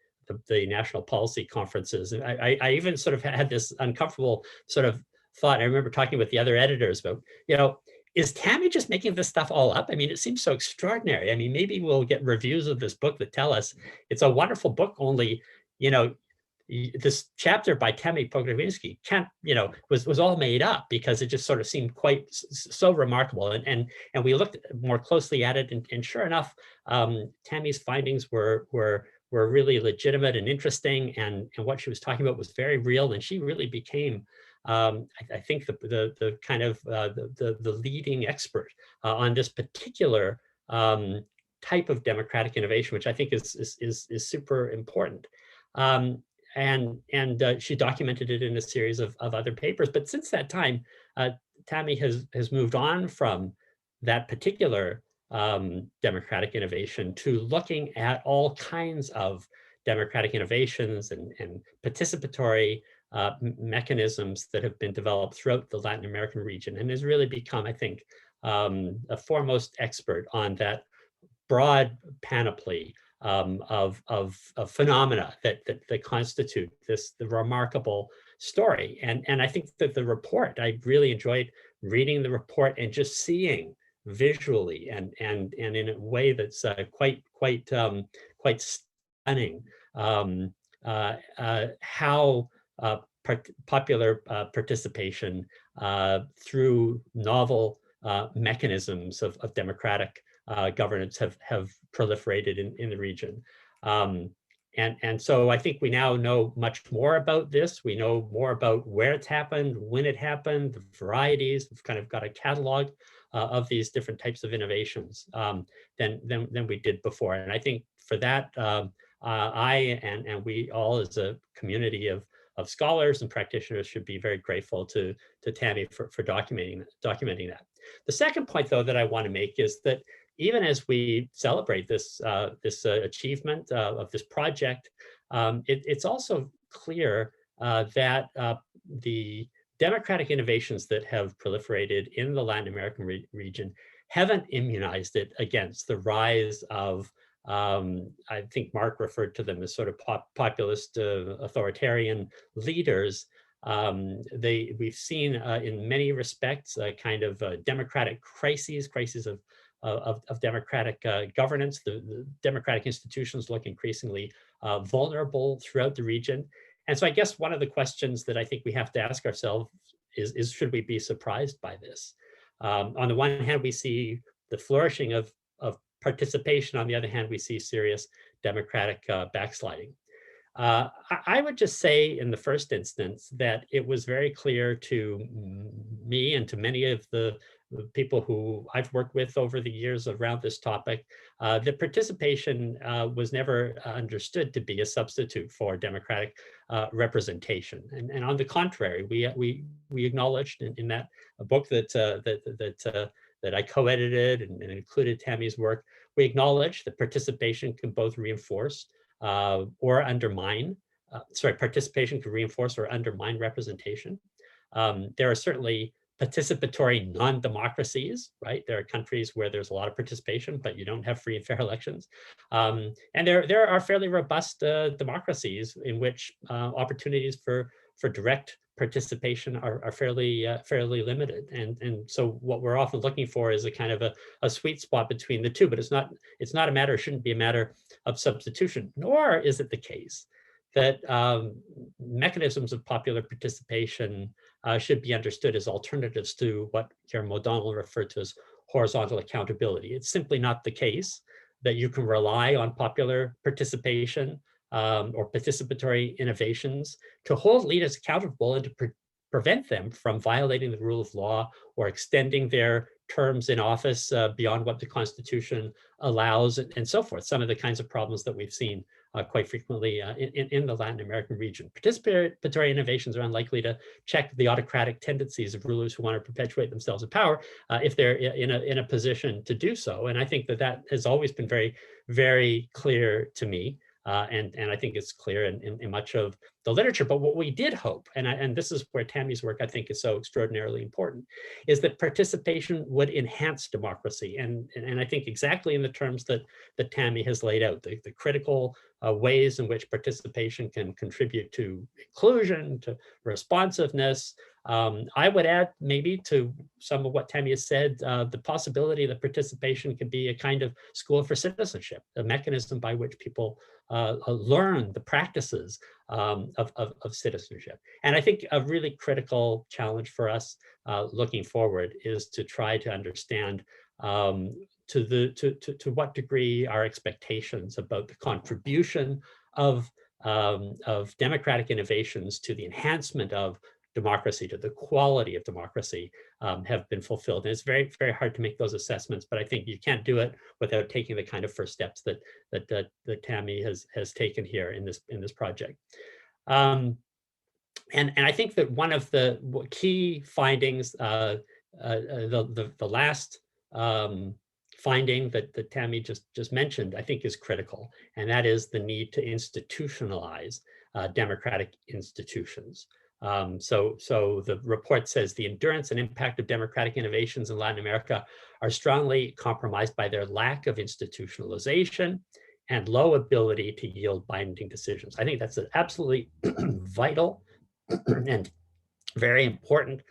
the national policy conferences. And I even sort of had this uncomfortable sort of thought. I remember talking with the other editors about, is Thamy just making this stuff all up? I mean, it seems so extraordinary. I mean, maybe we'll get reviews of this book that tell us it's a wonderful book, only, this chapter by Thamy Pogrebinschi was all made up because it just sort of seemed quite so remarkable. And we looked more closely at it, and sure enough, Thamy's findings were really legitimate and interesting, and what she was talking about was very real, and she really became I think the kind of the leading expert on this particular type of democratic innovation, which I think is super important. And she documented it in a series of other papers. But since that time, Thamy has moved on from that particular democratic innovation to looking at all kinds of democratic innovations and participatory mechanisms that have been developed throughout the Latin American region, and has really become, I think, a foremost expert on that broad panoply of phenomena that constitute the remarkable story. And I think that the report, I really enjoyed reading the report and just seeing visually and in a way that's quite stunning how popular participation through novel mechanisms of democratic governance have proliferated in the region. And so I think we now know much more about this. We know more about where it's happened, when it happened, the varieties. We've kind of got a catalog of these different types of innovations than we did before. And I think for that, I and we all as a community of scholars and practitioners should be very grateful to Thamy for documenting that. The second point, though, that I want to make is that even as we celebrate this achievement of this project, it's also clear that the democratic innovations that have proliferated in the Latin American region haven't immunized it against the rise of I think Mark referred to them as sort of populist authoritarian leaders. We've seen in many respects a kind of democratic crises of democratic governance. The democratic institutions look increasingly vulnerable throughout the region. And so I guess one of the questions that I think we have to ask ourselves is should we be surprised by this? On the one hand, we see the flourishing of participation. On the other hand, we see serious democratic backsliding. I would just say in the first instance that it was very clear to me and to many of the people who I've worked with over the years around this topic, that participation was never understood to be a substitute for democratic representation. And on the contrary, we acknowledged in that book that I co-edited and included Thamy's work, we acknowledge that participation can both reinforce or undermine, participation can reinforce or undermine representation. There are certainly participatory non-democracies, right? There are countries where there's a lot of participation, but you don't have free and fair elections. And there are fairly robust democracies in which opportunities for direct participation are fairly limited, and so what we're often looking for is a kind of a sweet spot between the two. But it's not a matter, shouldn't be a matter of substitution, nor is it the case that mechanisms of popular participation should be understood as alternatives to what Karen O'Donnell referred to as horizontal accountability. It's simply not the case that you can rely on popular participation or participatory innovations to hold leaders accountable and to prevent them from violating the rule of law or extending their terms in office beyond what the Constitution allows, and so forth. Some of the kinds of problems that we've seen quite frequently in the Latin American region. Participatory innovations are unlikely to check the autocratic tendencies of rulers who want to perpetuate themselves in power if they're in a position to do so. And I think that has always been very, very clear to me. And I think it's clear in much of the literature. But what we did hope, and this is where Thamy's work I think is so extraordinarily important, is that participation would enhance democracy. And I think exactly in the terms that Thamy has laid out, the critical ways in which participation can contribute to inclusion, to responsiveness. I would add maybe to some of what Thamy has said, the possibility that participation could be a kind of school for citizenship, a mechanism by which people learn the practices of citizenship. And I think a really critical challenge for us looking forward is to try to understand to what degree our expectations about the contribution of democratic innovations to the enhancement of democracy, to the quality of democracy, have been fulfilled. And it's very, very hard to make those assessments, but I think you can't do it without taking the kind of first steps that Thamy has taken here in this project. And I think that one of the key findings, the last finding that Thamy just mentioned, I think is critical, and that is the need to institutionalize democratic institutions. So the report says the endurance and impact of democratic innovations in Latin America are strongly compromised by their lack of institutionalization and low ability to yield binding decisions. I think that's an absolutely vital and very important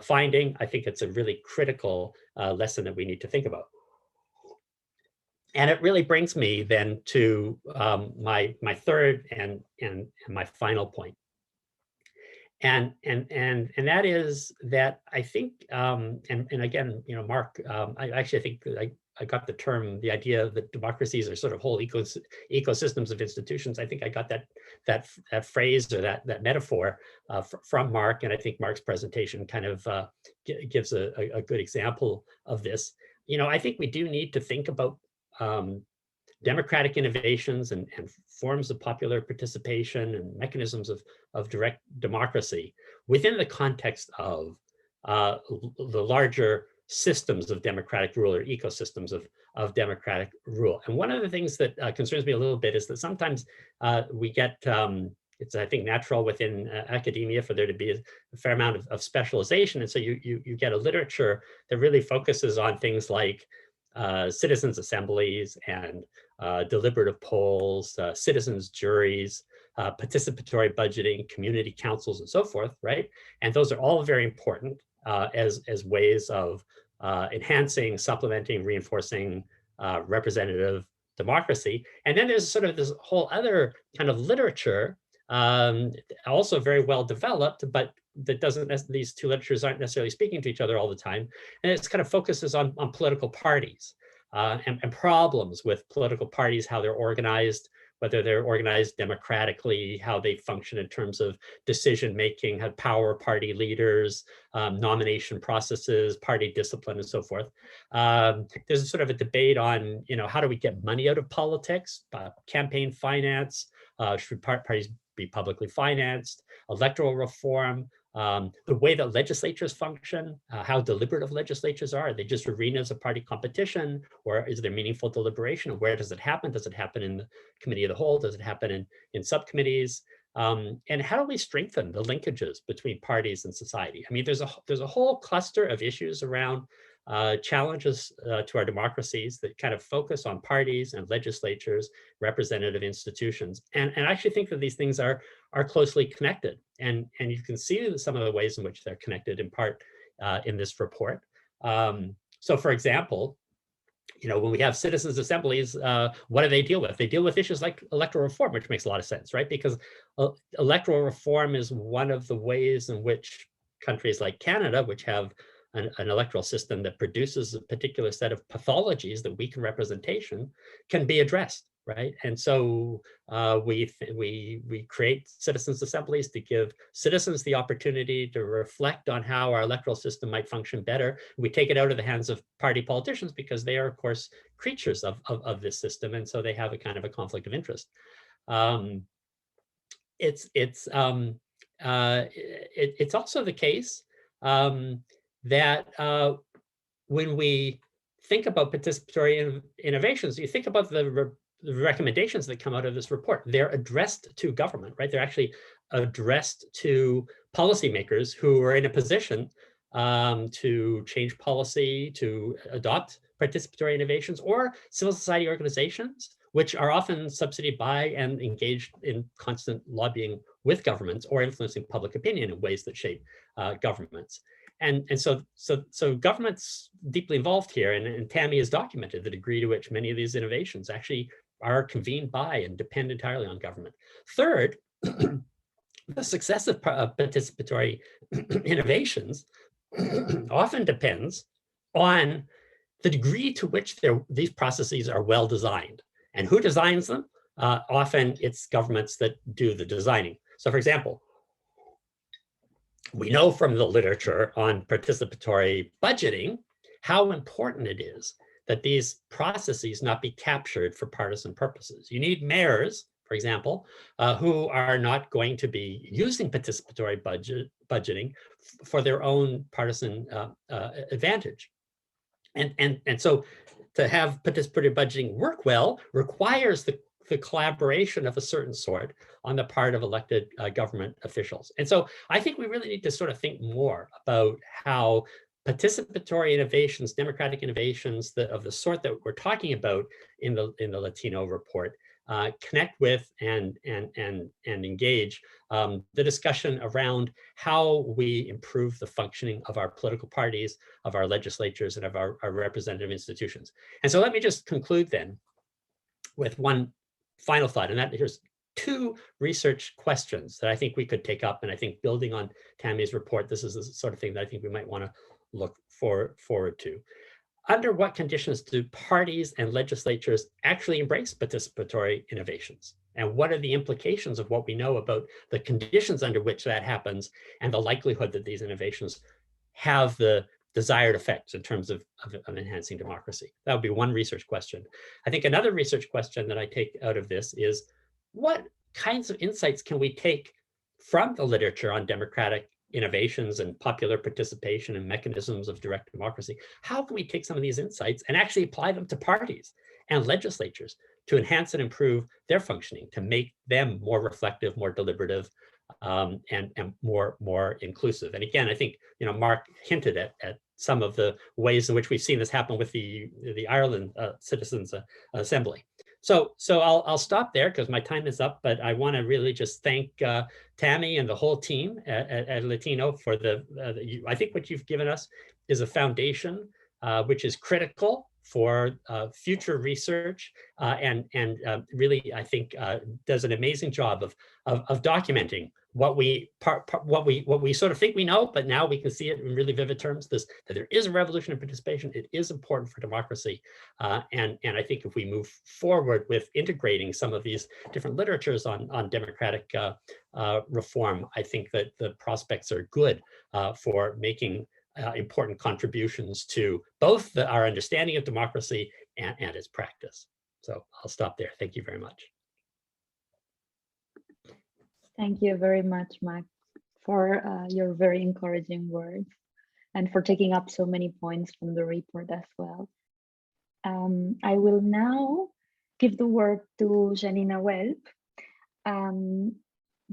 finding. I think it's a really critical lesson that we need to think about. And it really brings me then to my third and my final point. And that is that I think, and again, Mark, I actually think that I got the term, the idea that democracies are sort of whole ecosystems of institutions. I think I got that phrase or that metaphor from Mark, and I think Mark's presentation kind of gives a good example of this. I think we do need to think about democratic innovations and forms of popular participation and mechanisms of direct democracy within the context of the larger systems of democratic rule or ecosystems of democratic rule. And one of the things that concerns me a little bit is that sometimes we get, it's I think natural within academia for there to be a fair amount of specialization. And so you get a literature that really focuses on things like citizens' assemblies and deliberative polls, citizens' juries, participatory budgeting, community councils, and so forth, right? And those are all very important as ways of enhancing, supplementing, reinforcing representative democracy. And then there's sort of this whole other kind of literature, also very well developed, but that doesn't, these two literatures aren't necessarily speaking to each other all the time. And it's kind of focuses on political parties and problems with political parties, how they're organized, whether they're organized democratically, how they function in terms of decision-making, have power party leaders, nomination processes, party discipline, and so forth. There's a sort of a debate on, how do we get money out of politics, campaign finance, should parties be publicly financed, electoral reform, the way that legislatures function, how deliberative legislatures are they just arenas of party competition, or is there meaningful deliberation? Where does it happen? Does it happen in the committee of the whole? Does it happen in subcommittees? And how do we strengthen the linkages between parties and society? I mean, there's a whole cluster of issues around challenges to our democracies that kind of focus on parties and legislatures, representative institutions. And I actually think that these things are closely connected. And you can see some of the ways in which they're connected in part in this report. So for example, when we have citizens' assemblies, what do they deal with? They deal with issues like electoral reform, which makes a lot of sense, right? Because electoral reform is one of the ways in which countries like Canada, which have an electoral system that produces a particular set of pathologies that weaken representation, can be addressed, right? And so we create citizens' assemblies to give citizens the opportunity to reflect on how our electoral system might function better. We take it out of the hands of party politicians because they are, of course, creatures of this system, and so they have a kind of a conflict of interest. It's also the case that when we think about participatory innovations, you think about the recommendations that come out of this report. They're addressed to government, right? They're actually addressed to policymakers who are in a position to change policy, to adopt participatory innovations, or civil society organizations, which are often subsidized by and engaged in constant lobbying with governments or influencing public opinion in ways that shape governments. And so government's deeply involved here, and Thamy has documented the degree to which many of these innovations actually are convened by and depend entirely on government. Third, the success of participatory innovations often depends on the degree to which these processes are well designed. And who designs them? Often it's governments that do the designing. So for example, we know from the literature on participatory budgeting how important it is that these processes not be captured for partisan purposes. You need mayors, for example, who are not going to be using participatory budgeting for their own partisan advantage. And so to have participatory budgeting work well requires the collaboration of a certain sort on the part of elected government officials. And so I think we really need to sort of think more about how participatory innovations, democratic innovations of the sort that we're talking about in the Latino report connect with and engage the discussion around how we improve the functioning of our political parties, of our legislatures, and of our representative institutions. And so let me just conclude then with one final thought, and that here's two research questions that I think we could take up. And I think building on Thamy's report, this is the sort of thing that I think we might want to look forward to. Under what conditions do parties and legislatures actually embrace participatory innovations? And what are the implications of what we know about the conditions under which that happens and the likelihood that these innovations have the desired effects in terms of enhancing democracy? That would be one research question. I think another research question that I take out of this is, what kinds of insights can we take from the literature on democratic innovations and popular participation and mechanisms of direct democracy? How can we take some of these insights and actually apply them to parties and legislatures to enhance and improve their functioning, to make them more reflective, more deliberative, and more inclusive? And again, I think Mark hinted at some of the ways in which we've seen this happen with the Ireland Citizens Assembly. So I'll stop there because my time is up, but I want to really just thank Thamy and the whole team at Latino for I think what you've given us is a foundation which is critical for future research and really, I think, does an amazing job of documenting what we sort of think we know, but now we can see it in really vivid terms. That there is a revolution in participation. It is important for democracy, and I think if we move forward with integrating some of these different literatures on democratic reform, I think that the prospects are good for making important contributions to both our understanding of democracy and its practice. So I'll stop there. Thank you very much. Thank you very much, Max, for your very encouraging words and for taking up so many points from the report as well. I will now give the word to Yanina Welp.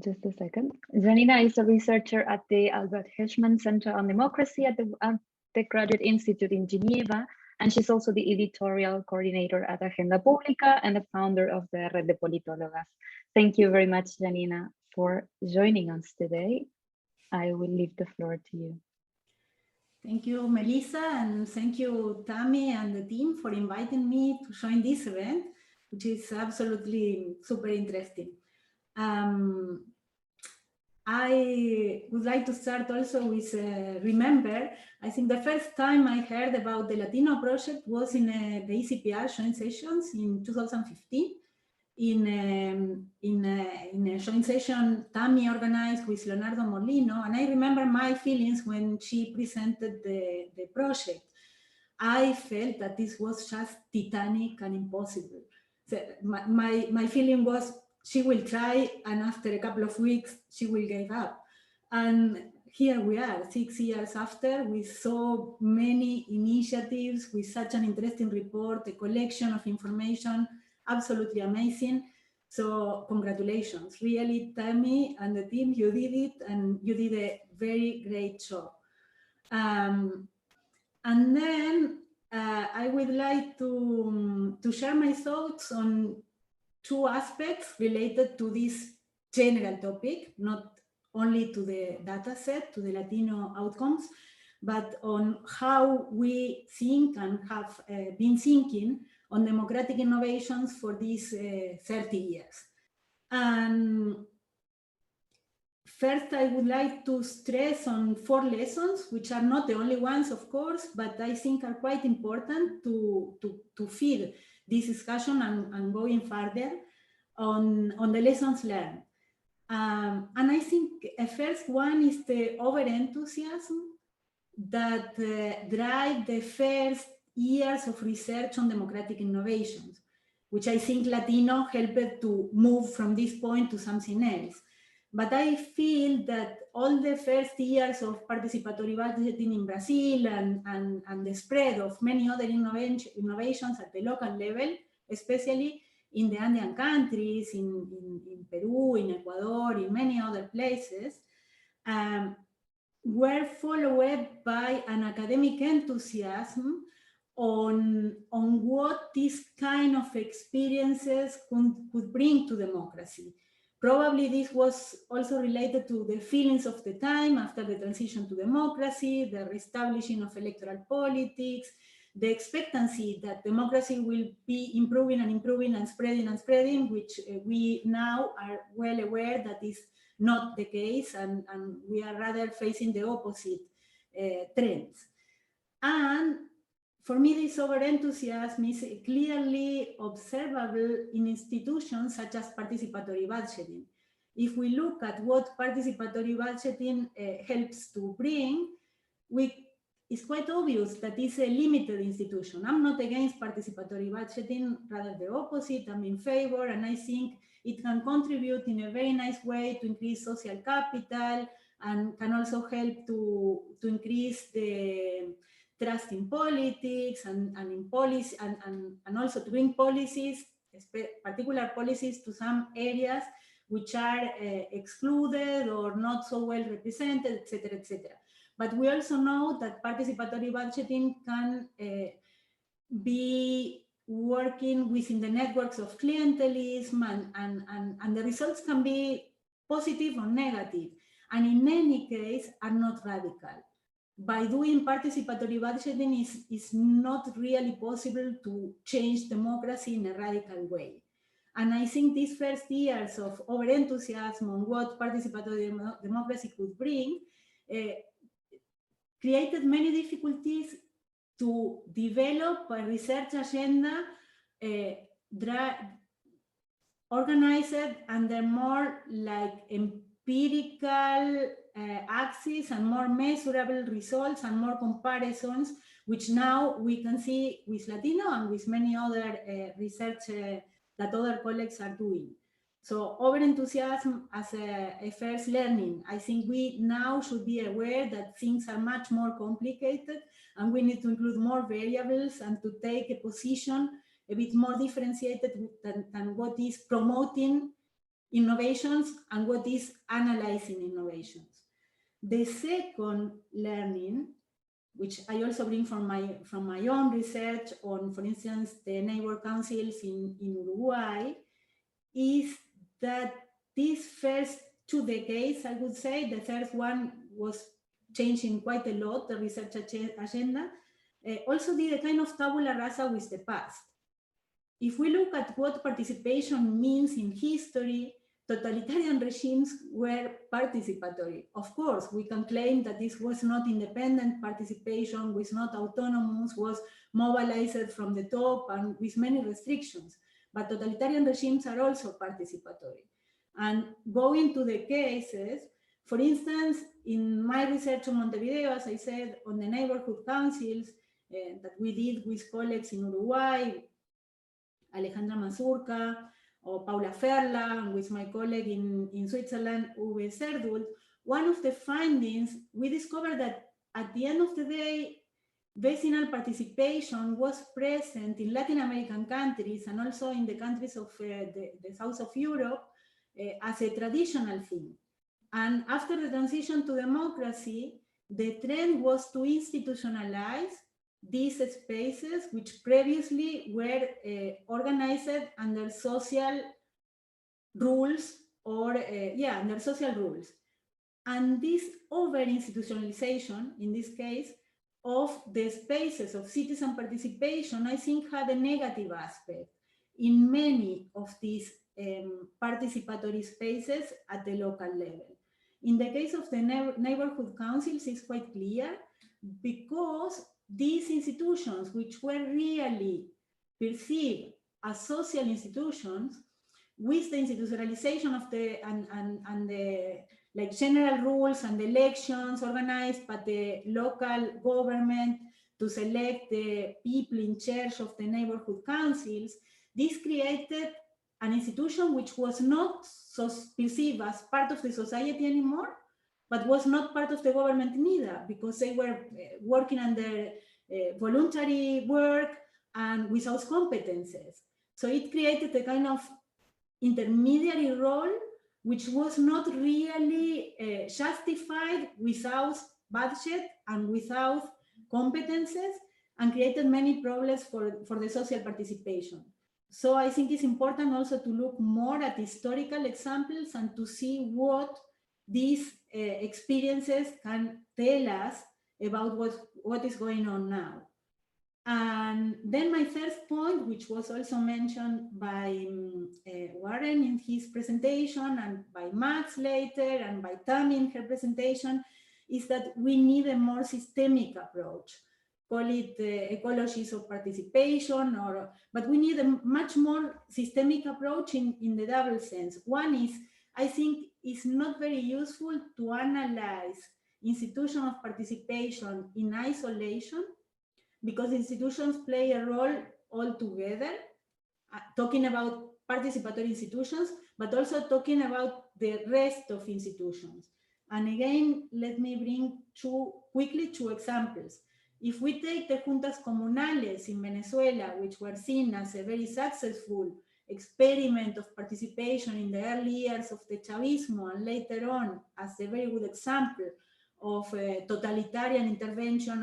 Just a second. Yanina is a researcher at the Albert Hirschman Center on Democracy at the Graduate Institute in Geneva, and she's also the editorial coordinator at Agenda Pública and the founder of the Red de Politólogas. Thank you very much, Yanina, for joining us today. I will leave the floor to you. Thank you, Melisa, and thank you, Thamy and the team for inviting me to join this event, which is absolutely super interesting. I would like to start also with remember, I think the first time I heard about the Latino project was in the ECPR joint sessions in 2015. In a joint session Thamy organized with Leonardo Molino, and I remember my feelings when she presented the project. I felt that this was just titanic and impossible. So my feeling was, she will try, and after a couple of weeks, she will give up. And here we are, 6 years after, with so many initiatives, with such an interesting report, a collection of information, absolutely amazing. So congratulations, really, Thamy and the team, you did it, and you did a very great job. And then I would like to share my thoughts on 2 aspects related to this general topic, not only to the data set, to the Latino outcomes, but on how we think and have been thinking on democratic innovations for these 30 years. And first, I would like to stress on 4 lessons, which are not the only ones, of course, but I think are quite important to feed this discussion and going further on the lessons learned. And I think a first one is the over-enthusiasm that drive the first years of research on democratic innovations, which I think Latino helped to move from this point to something else. But I feel that all the first years of participatory budgeting in Brazil and the spread of many other innovations at the local level, especially in the Andean countries, in Peru, in Ecuador, in many other places, were followed by an academic enthusiasm on what these kind of experiences could bring to democracy. Probably this was also related to the feelings of the time after the transition to democracy, the reestablishing of electoral politics, the expectancy that democracy will be improving and improving and spreading, which we now are well aware that is not the case, and we are rather facing the opposite trends. And for me, this over-enthusiasm is clearly observable in institutions such as participatory budgeting. If we look at what participatory budgeting helps to bring, it's quite obvious that it's a limited institution. I'm not against participatory budgeting, rather the opposite. I'm in favor, and I think it can contribute in a very nice way to increase social capital and can also help to increase the trust in politics and in policy, and also to bring policies, particular policies, to some areas which are excluded or not so well represented, etc., etc. But we also know that participatory budgeting can be working within the networks of clientelism, and the results can be positive or negative, and in any case are not radical. By doing participatory budgeting is not really possible to change democracy in a radical way. And I think these first years of over-enthusiasm on what participatory democracy could bring created many difficulties to develop a research agenda organized under more like empirical axis and more measurable results and more comparisons, which now we can see with Latino and with many other research that other colleagues are doing. So over-enthusiasm as a first learning. I think we now should be aware that things are much more complicated and we need to include more variables and to take a position a bit more differentiated than what is promoting innovations and what is analyzing innovations. The second learning, which I also bring from my own research on, for instance, the neighbor councils in Uruguay, is that these first 2 decades, I would say, the first one was changing quite a lot, the research agenda, also did a kind of tabula rasa with the past. If we look at what participation means in history, totalitarian regimes were participatory. Of course, we can claim that this was not independent participation, was not autonomous, was mobilized from the top and with many restrictions. But totalitarian regimes are also participatory. And going to the cases, for instance, in my research on Montevideo, as I said, on the neighborhood councils that we did with colleagues in Uruguay, Alejandra Mazurka, or Paula Ferla, and with my colleague in Switzerland, Uwe Serdult, one of the findings, we discovered that at the end of the day, vecinal participation was present in Latin American countries and also in the countries of the south of Europe as a traditional thing. And after the transition to democracy, the trend was to institutionalize these spaces, which previously were organized under social rules or, under social rules. And this over-institutionalization, in this case, of the spaces of citizen participation, I think had a negative aspect in many of these participatory spaces at the local level. In the case of the neighborhood councils, it's quite clear, because these institutions, which were really perceived as social institutions, with the institutionalization of the and the like general rules and elections organized by the local government to select the people in charge of the neighborhood councils, this created an institution which was not so perceived as part of the society anymore, but was not part of the government neither, because they were working under voluntary work and without competences. So it created a kind of intermediary role which was not really justified without budget and without competences, and created many problems for the social participation. So I think it's important also to look more at historical examples and to see what these experiences can tell us about what is going on now. And then my first point, which was also mentioned by Warren in his presentation, and by Max later, and by Thamy in her presentation, is that we need a more systemic approach. Call it ecologies of participation, but we need a much more systemic approach in the double sense. One is, I think it's not very useful to analyze institutions of participation in isolation, because institutions play a role all together, talking about participatory institutions, but also talking about the rest of institutions. And again, let me bring quickly two examples. If we take the juntas comunales in Venezuela, which were seen as a very successful experiment of participation in the early years of the Chavismo, and later on as a very good example of totalitarian intervention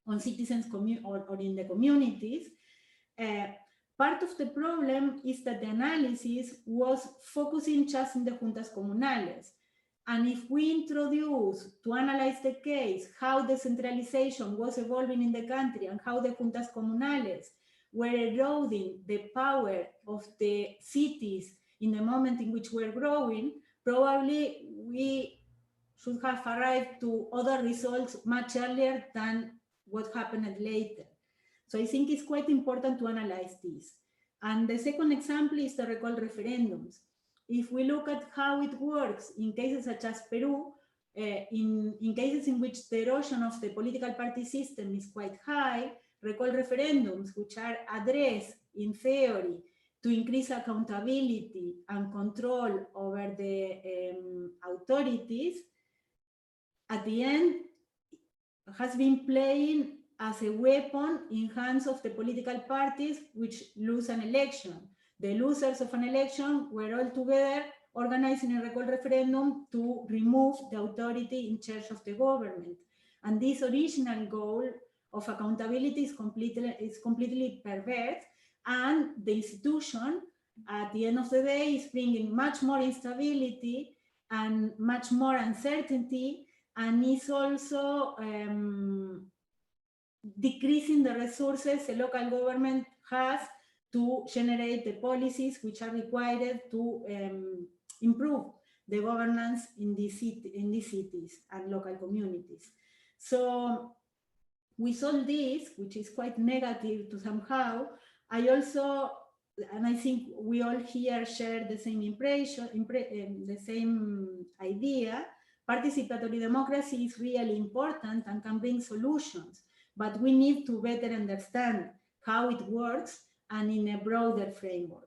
on citizens or in the communities, part of the problem is that the analysis was focusing just in the juntas comunales. And if we introduce to analyze the case how decentralization was evolving in the country and how the juntas comunales were eroding the power of the cities in the moment in which we're growing, probably we should have arrived to other results much earlier than what happened later. So I think it's quite important to analyze this. And the second example is the recall referendums. If we look at how it works in cases such as Peru, in cases in which the erosion of the political party system is quite high, recall referendums, which are addressed in theory to increase accountability and control over the authorities, at the end has been playing as a weapon in hands of the political parties which lose an election. The losers of an election were all together organizing a recall referendum to remove the authority in charge of the government. And this original goal of accountability is completely perverse, and the institution, at the end of the day, is bringing much more instability and much more uncertainty, and is also decreasing the resources the local government has to generate the policies which are required to improve the governance in these cities and local communities. So with all this, which is quite negative to somehow, I also, and I think we all here share the same impression, the same idea, participatory democracy is really important and can bring solutions, but we need to better understand how it works and in a broader framework.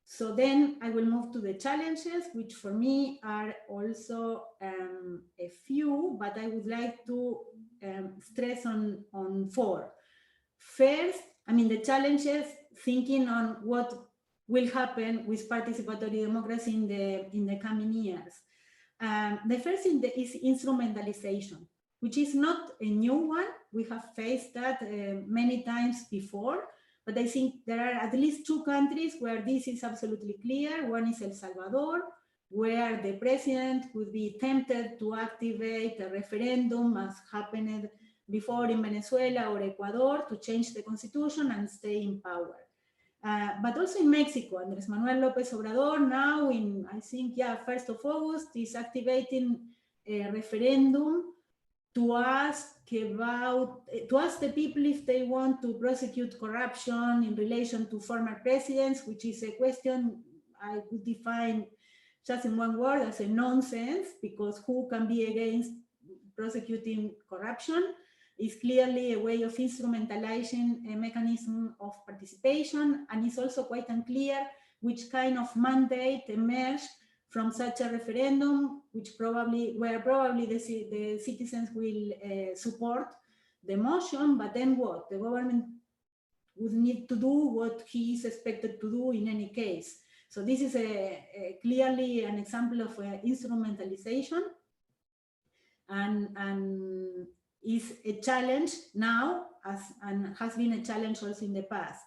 So then I will move to the challenges, which for me are also a few, but I would like to stress on 4. First, I mean, the challenges, thinking on what will happen with participatory democracy in the coming years. The first is instrumentalization, which is not a new one. We have faced that many times before, but I think there are at least 2 countries where this is absolutely clear. One is El Salvador, where the president would be tempted to activate a referendum, as happened before in Venezuela or Ecuador, to change the constitution and stay in power. But also in Mexico, Andrés Manuel López Obrador now in, I think, 1st of August, is activating a referendum to ask the people if they want to prosecute corruption in relation to former presidents, which is a question I would define just in one word as a nonsense, because who can be against prosecuting corruption? Is clearly a way of instrumentalizing a mechanism of participation, and it's also quite unclear which kind of mandate emerged from such a referendum, where probably the citizens will support the motion, but then what? The government would need to do what he is expected to do in any case. So this is clearly an example of instrumentalization, and is a challenge now, and has been a challenge also in the past.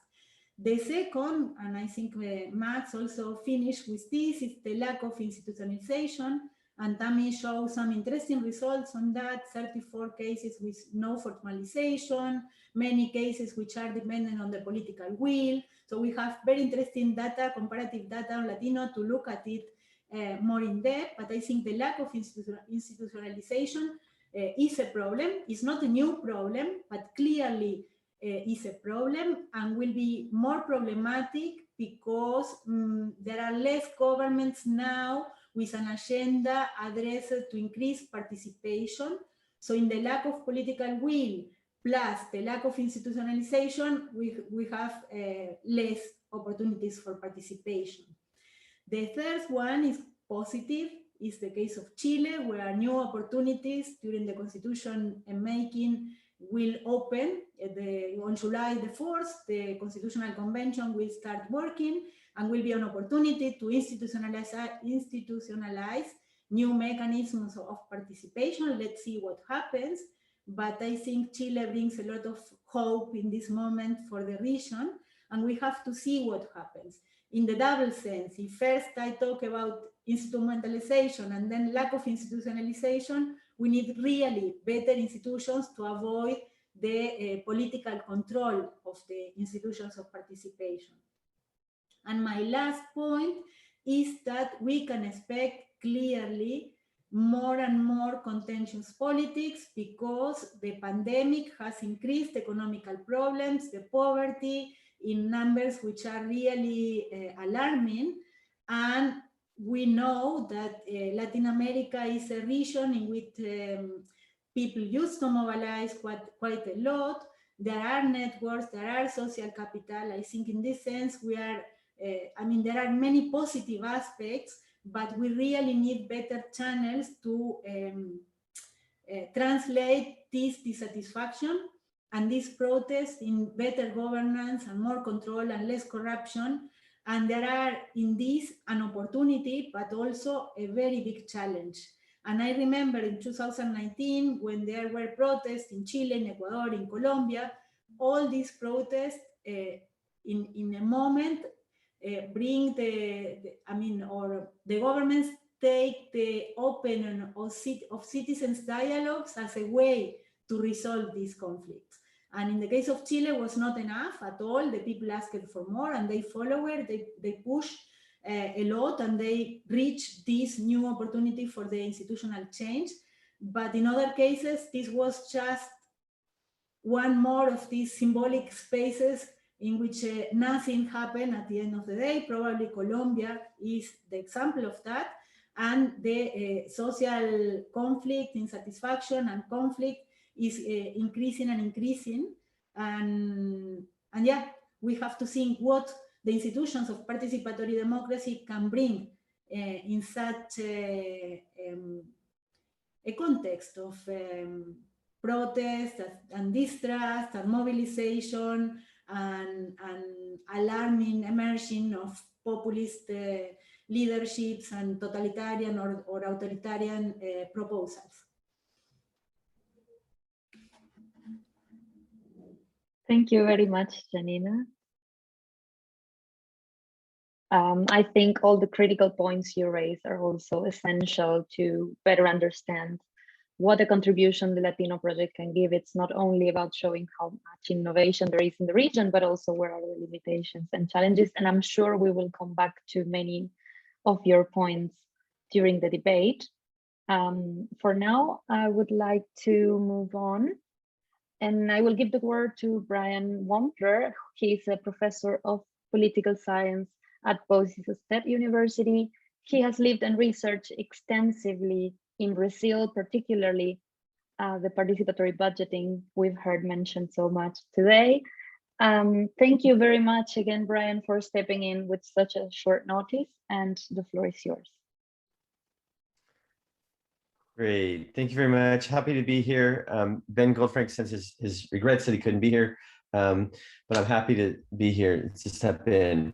The second, and I think Max also finished with this, is the lack of institutionalization, and Thamy shows some interesting results on that. 34 cases with no formalization, many cases which are dependent on the political will. So we have very interesting data, comparative data on Latino to look at it more in depth, but I think the lack of institutionalization is a problem. It's not a new problem, but clearly is a problem, and will be more problematic because there are less governments now with an agenda addressed to increase participation. So in the lack of political will, plus the lack of institutionalization, we have less opportunities for participation. The third one is positive, is the case of Chile, where new opportunities during the constitution making will open. On July the 4th, the Constitutional Convention will start working and will be an opportunity to institutionalize new mechanisms of participation. Let's see what happens. But I think Chile brings a lot of hope in this moment for the region, and we have to see what happens. In the double sense, if first I talk about instrumentalization and then lack of institutionalization, we need really better institutions to avoid the political control of the institutions of participation. And my last point is that we can expect clearly more and more contentious politics, because the pandemic has increased economical problems, the poverty in numbers which are really alarming. And we know that Latin America is a region in which people used to mobilize quite a lot. There are networks, there are social capital. I think in this sense, we are, there are many positive aspects, but we really need better channels to translate this dissatisfaction and this protest in better governance and more control and less corruption. And there are in this an opportunity, but also a very big challenge. And I remember in 2019, when there were protests in Chile, in Ecuador, in Colombia, all these protests in a moment bring the governments take the open of citizens dialogues as a way to resolve these conflicts. And in the case of Chile, it was not enough at all. The people asked for more, and they followed, they pushed a lot, and they reached this new opportunity for the institutional change. But in other cases, this was just one more of these symbolic spaces in which nothing happened at the end of the day. Probably Colombia is the example of that. And the social conflict, insatisfaction and conflict is increasing and increasing. And yeah, we have to think what the institutions of participatory democracy can bring in such a context of protest and distrust and mobilization and alarming emerging of populist leaderships and totalitarian or authoritarian proposals. Thank you very much, Yanina. I think all the critical points you raised are also essential to better understand what a contribution the Latino project can give. It's not only about showing how much innovation there is in the region, but also where are the limitations and challenges. And I'm sure we will come back to many of your points during the debate. For now, I would like to move on, and I will give the word to Brian Wampler. He's a professor of political science at Boise State University. He has lived and researched extensively in Brazil, particularly the participatory budgeting we've heard mentioned so much today. Thank you very much again, Brian, for stepping in with such a short notice, and the floor is yours. Great, thank you very much. Happy to be here. Ben Goldfrank sends his regrets that he couldn't be here, but I'm happy to be here to step in.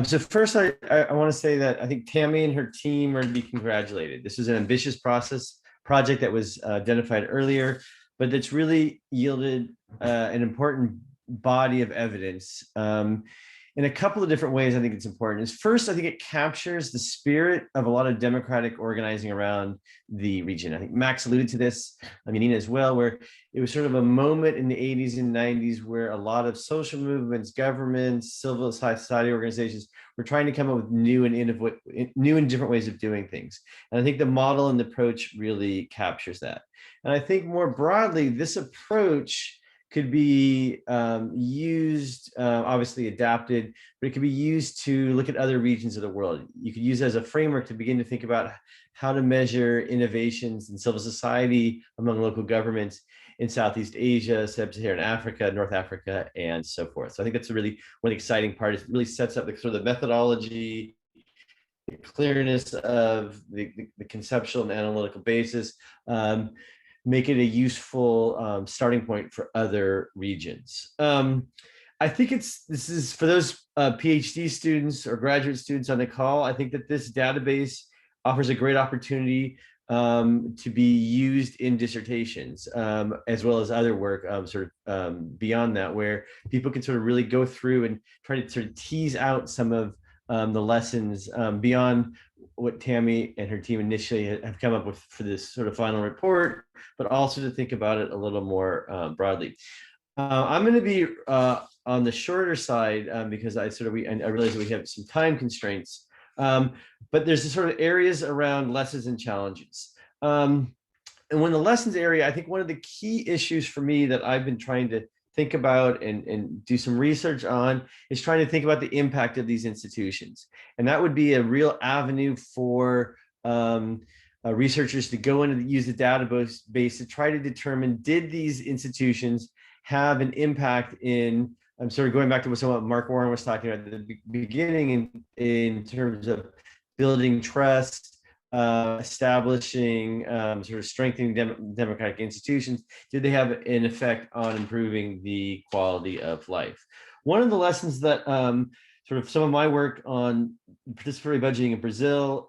So first, I want to say that I think Thamy and her team are to be congratulated. This is an ambitious project that was identified earlier, but it's really yielded an important body of evidence. In a couple of different ways, I think it's important. First, I think it captures the spirit of a lot of democratic organizing around the region. I think Max alluded to this, Yanina as well, where it was sort of a moment in the 80s and 90s where a lot of social movements, governments, civil society organizations were trying to come up with new and different ways of doing things. And I think the model and the approach really captures that. And I think more broadly, this approach could be used, obviously adapted, but it could be used to look at other regions of the world. You could use it as a framework to begin to think about how to measure innovations in civil society among local governments in Southeast Asia, Sub-Saharan Africa, North Africa, and so forth. So I think that's really one exciting part. It really sets up the sort of the methodology, the clearness of the conceptual and analytical basis, make it a useful starting point for other regions. I think this is for those PhD students or graduate students on the call. I think that this database offers a great opportunity to be used in dissertations, as well as other work beyond that, where people can sort of really go through and try to sort of tease out some of the lessons beyond what Thamy and her team initially have come up with for this sort of final report, but also to think about it a little more broadly. I'm going to be on the shorter side because I realize that we have some time constraints, but there's sort of areas around lessons and challenges. And when the lessons area, I think one of the key issues for me that I've been trying to think about and do some research on is trying to think about the impact of these institutions. And that would be a real avenue for researchers to go in and use the database to try to determine, did these institutions have an impact in, I'm sort of going back to what Mark Warren was talking about at the beginning in terms of building trust, establishing, sort of strengthening democratic institutions. Did they have an effect on improving the quality of life? One of the lessons that sort of some of my work on participatory budgeting in Brazil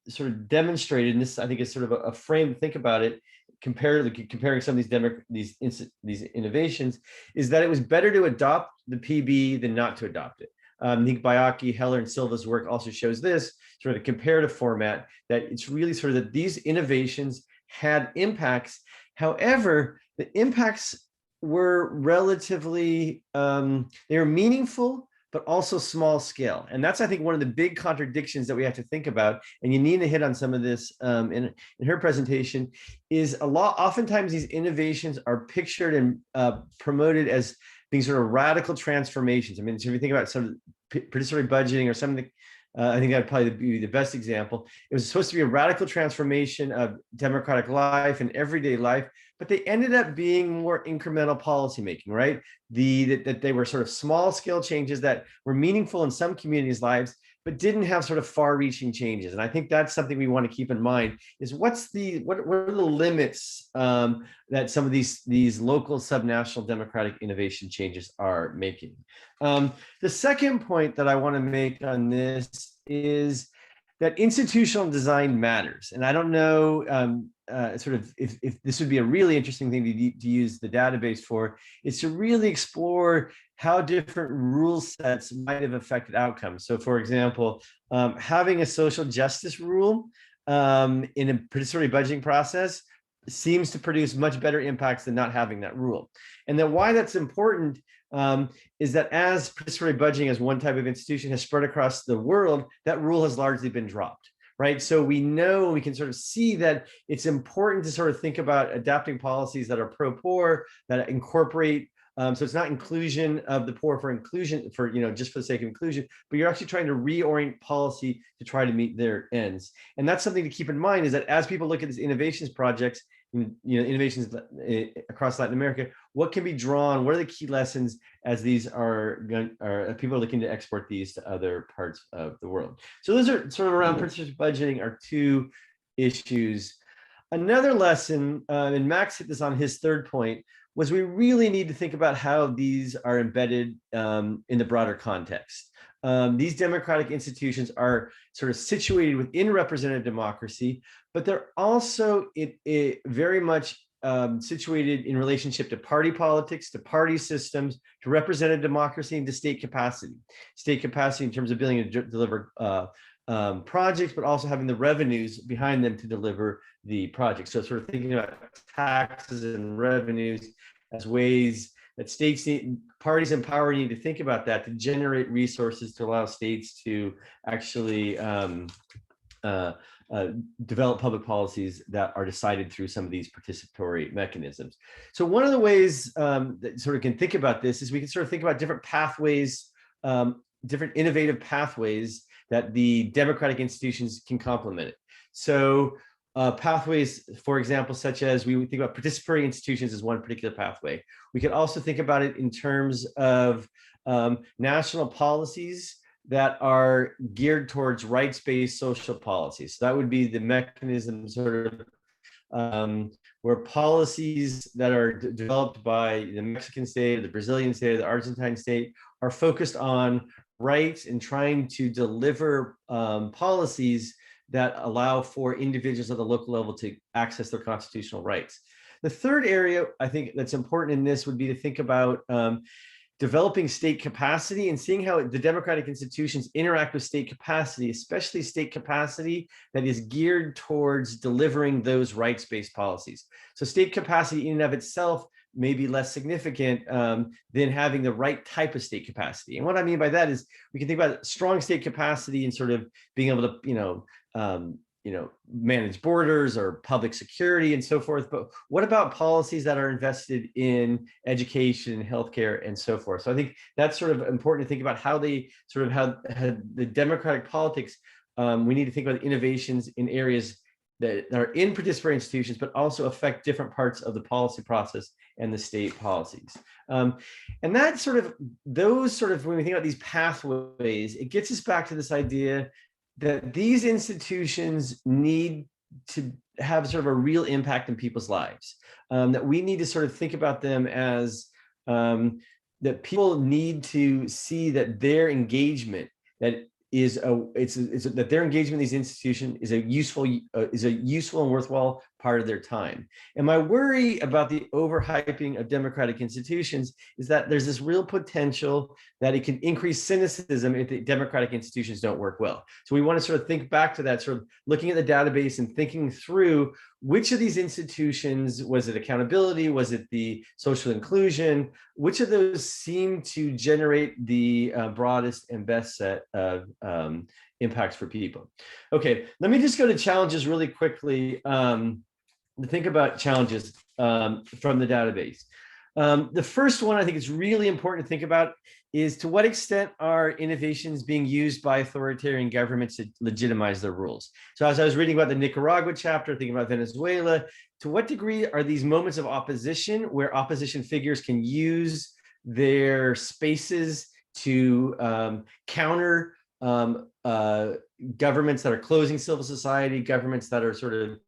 sort of demonstrated, and this I think is sort of a frame to think about it, comparing some of these innovations, is that it was better to adopt the PB than not to adopt it. Nick Bayaki, Heller, and Silva's work also shows this sort of comparative format, that it's really sort of that these innovations had impacts. However, the impacts were relatively, they were meaningful, but also small scale. And that's, I think, one of the big contradictions that we have to think about. And Yanina hit on some of this in her presentation, is oftentimes these innovations are pictured and promoted as being sort of radical transformations. I mean, so if you think about some participatory budgeting or something, I think that'd probably be the best example. It was supposed to be a radical transformation of democratic life and everyday life, but they ended up being more incremental policymaking, right? That they were sort of small scale changes that were meaningful in some communities' lives, but didn't have sort of far-reaching changes. And I think that's something we want to keep in mind is what are the limits that some of these local subnational democratic innovation changes are making. The second point that I want to make on this is that institutional design matters. And I don't know sort of if this would be a really interesting thing to use the database for, is to really explore how different rule sets might have affected outcomes. So for example, having a social justice rule in a participatory budgeting process seems to produce much better impacts than not having that rule. And then why that's important is that as participatory budgeting as one type of institution has spread across the world, that rule has largely been dropped, right? So we know, we can sort of see that it's important to sort of think about adapting policies that are pro-poor, that incorporate, so it's not inclusion of the poor for inclusion, for, you know, just for the sake of inclusion, but you're actually trying to reorient policy to try to meet their ends. And that's something to keep in mind, is that as people look at these innovations projects, you know, innovations across Latin America, what can be drawn? What are the key lessons as these are people are looking to export these to other parts of the world? So those are sort of around participatory budgeting are two issues. Another lesson, and Max hit this on his third point, was we really need to think about how these are embedded in the broader context. These democratic institutions are sort of situated within representative democracy, but they're also very much situated in relationship to party politics, to party systems, to representative democracy, and to state capacity. State capacity in terms of being able to deliver projects, but also having the revenues behind them to deliver the project. So sort of thinking about taxes and revenues as ways that states need, parties in power need to think about that to generate resources to allow states to actually develop public policies that are decided through some of these participatory mechanisms. So one of the ways that sort of can think about this is we can sort of think about different pathways, different innovative pathways that the democratic institutions can complement it. So pathways, for example, such as we would think about participatory institutions as one particular pathway. We could also think about it in terms of national policies that are geared towards rights-based social policies. So that would be the mechanism sort of where policies that are developed by the Mexican state, or the Brazilian state, or the Argentine state are focused on rights and trying to deliver policies that allow for individuals at the local level to access their constitutional rights. The third area I think that's important in this would be to think about developing state capacity and seeing how the democratic institutions interact with state capacity, especially state capacity that is geared towards delivering those rights-based policies. So state capacity in and of itself may be less significant than having the right type of state capacity. And what I mean by that is we can think about strong state capacity and sort of being able to, manage borders or public security and so forth. But what about policies that are invested in education, healthcare, and so forth? So I think that's sort of important to think about how they sort of have the democratic politics. We need to think about innovations in areas that are in participatory institutions, but also affect different parts of the policy process and the state policies. And that sort of, when we think about these pathways, it gets us back to this idea that these institutions need to have sort of a real impact in people's lives, that we need to sort of think about them as that people need to see that their engagement, that that their engagement in these institutions is a useful and worthwhile part of their time. And my worry about the overhyping of democratic institutions is that there's this real potential that it can increase cynicism if the democratic institutions don't work well. So we want to sort of think back to that, sort of looking at the database and thinking through which of these institutions, was it accountability? Was it the social inclusion? Which of those seem to generate the broadest and best set of impacts for people? Okay, let me just go to challenges really quickly. To think about challenges from the database. The first one I think is really important to think about is to what extent are innovations being used by authoritarian governments to legitimize their rules? So as I was reading about the Nicaragua chapter, thinking about Venezuela, to what degree are these moments of opposition where opposition figures can use their spaces to counter governments that are closing civil society, governments that are sort of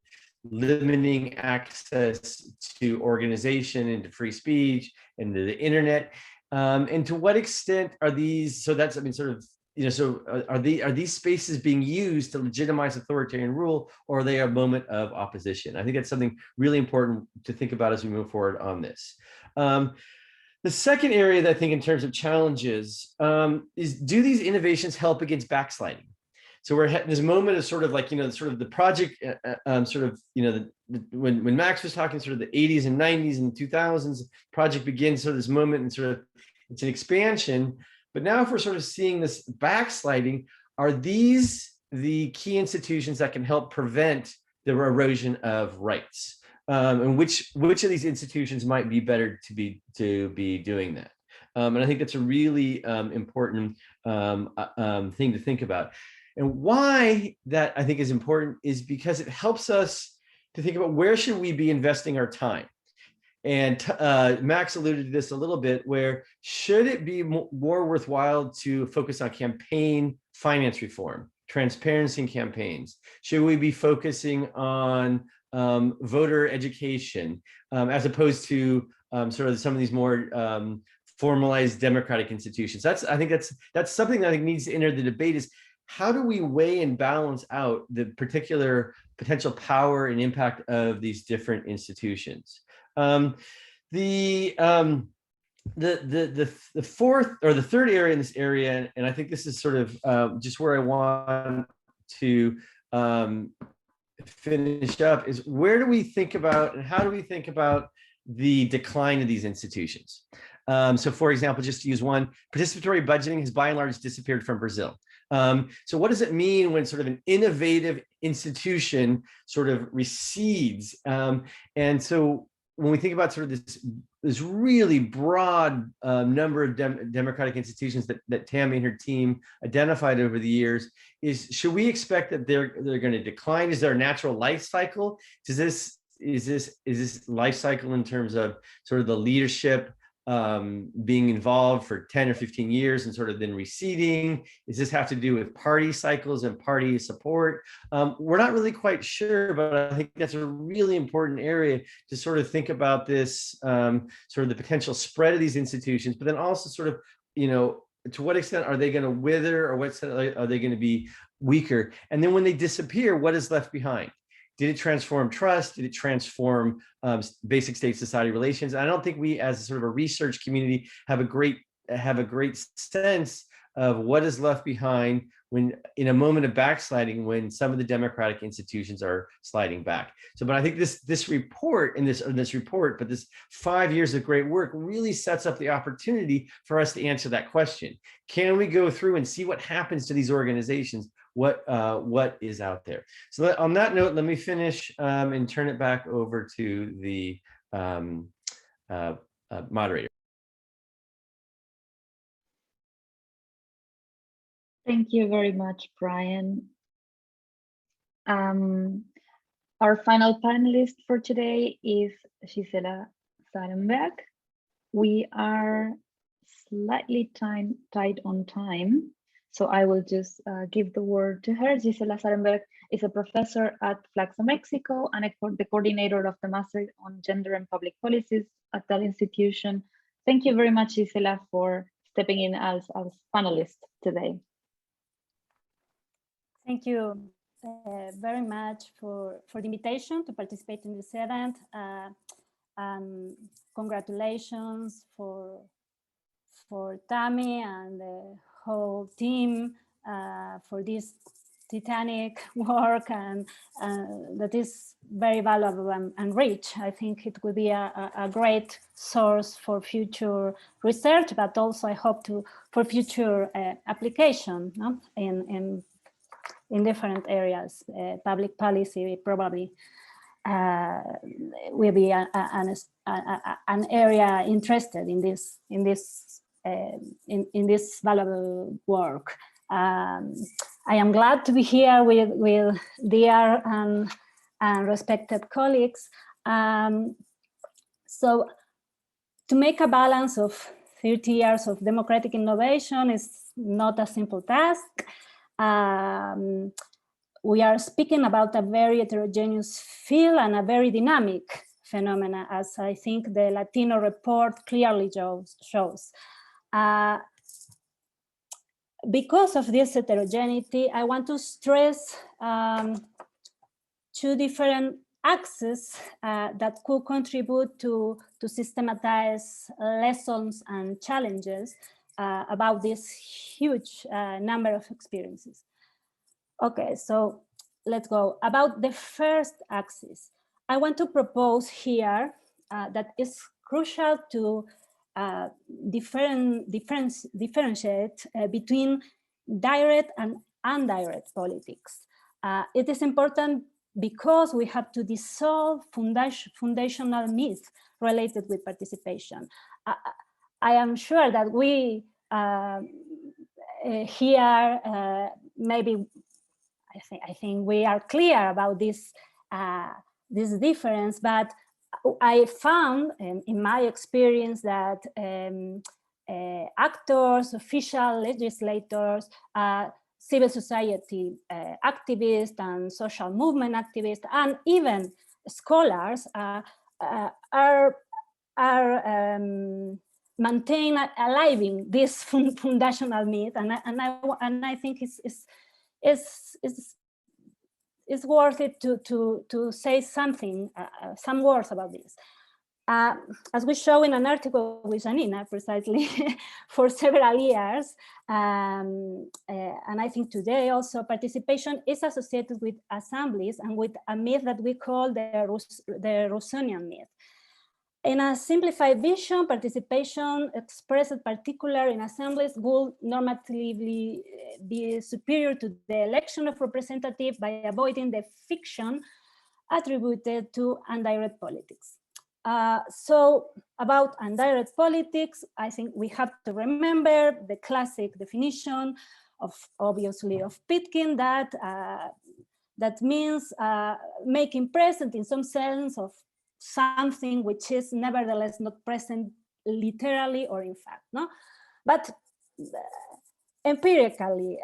limiting access to organization and to free speech and to the internet? And to what extent are these, so that's, I mean, sort of, you know, so are these spaces being used to legitimize authoritarian rule, or are they a moment of opposition? I think that's something really important to think about as we move forward on this. The second area that I think in terms of challenges is, do these innovations help against backsliding? So we're at this moment of sort of like, you know, sort of the project, sort of, you know, when Max was talking sort of the 80s and 90s and 2000s, project begins sort of this moment and sort of, it's an expansion. But now if we're sort of seeing this backsliding, are these the key institutions that can help prevent the erosion of rights? And which of these institutions might be better to be doing that? And I think that's a really important thing to think about. And why that I think is important is because it helps us to think about where should we be investing our time. And Max alluded to this a little bit, where should it be more worthwhile to focus on campaign finance reform, transparency in campaigns? Should we be focusing on voter education as opposed to sort of some of these more formalized democratic institutions? I think that's something that I think needs to enter the debate, is how do we weigh and balance out the particular potential power and impact of these different institutions? The fourth or the third area in this area, and I think this is sort of just where I want to finish up, is where do we think about and how do we think about the decline of these institutions? So for example, just to use one, participatory budgeting has by and large disappeared from Brazil. So what does it mean when sort of an innovative institution sort of recedes? And so when we think about sort of this really broad number of democratic institutions that Thamy and her team identified over the years, should we expect that they're going to decline? Is there a natural life cycle? Is this life cycle in terms of sort of the leadership being involved for 10 or 15 years and sort of then receding? Does this have to do with party cycles and party support? We're not really quite sure, but I think that's a really important area to sort of think about this, sort of the potential spread of these institutions, but then also sort of, you know, to what extent are they going to wither, or what extent are they going to be weaker? And then when they disappear, what is left behind? Did it transform trust? Did it transform basic state-society relations? I don't think we, as sort of a research community, have a great sense of what is left behind when, in a moment of backsliding, when some of the democratic institutions are sliding back. So, but I think this report, but this 5 years of great work really sets up the opportunity for us to answer that question. Can we go through and see what happens to these organizations? What is out there? So on that note, let me finish and turn it back over to the moderator. Thank you very much, Brian. Our final panelist for today is Gisela Zaremberg. We are slightly tight on time, so I will just give the word to her. Gisela Zaremberg is a professor at FLACSO Mexico and the coordinator of the Master on Gender and Public Policies at that institution. Thank you very much, Gisela, for stepping in as panelist today. Thank you very much for the invitation to participate in this event. And congratulations for Thamy and the whole team for this titanic work, and that is very valuable and rich. I think it will be a great source for future research, but also I hope for future application, no? in different areas. Public policy probably will be an area interested in this in this valuable work. I am glad to be here with dear and respected colleagues. So to make a balance of 30 years of democratic innovation is not a simple task. We are speaking about a very heterogeneous field and a very dynamic phenomena, as I think the Latino report clearly shows. Because of this heterogeneity, I want to stress two different axes that could contribute to systematize lessons and challenges about this huge number of experiences. Okay, so let's go. About the first axis, I want to propose here that it's crucial to differentiate between direct and indirect politics. It is important because we have to dissolve foundational myths related with participation. I am sure that we here maybe I think we are clear about this this difference, but I found in my experience that actors, official legislators, civil society activists and social movement activists, and even scholars maintain alive this foundational myth, and I think it's worth it to say something, some words about this. As we show in an article with Yanina, precisely, for several years, and I think today also, participation is associated with assemblies and with a myth that we call the Rousseauian myth. In a simplified vision, participation expressed particularly in assemblies would normatively be superior to the election of representatives by avoiding the fiction attributed to indirect politics. So about indirect politics, I think we have to remember the classic definition of, obviously, of Pitkin, that that means making present in some sense of something which is nevertheless not present literally or in fact, no? But empirically,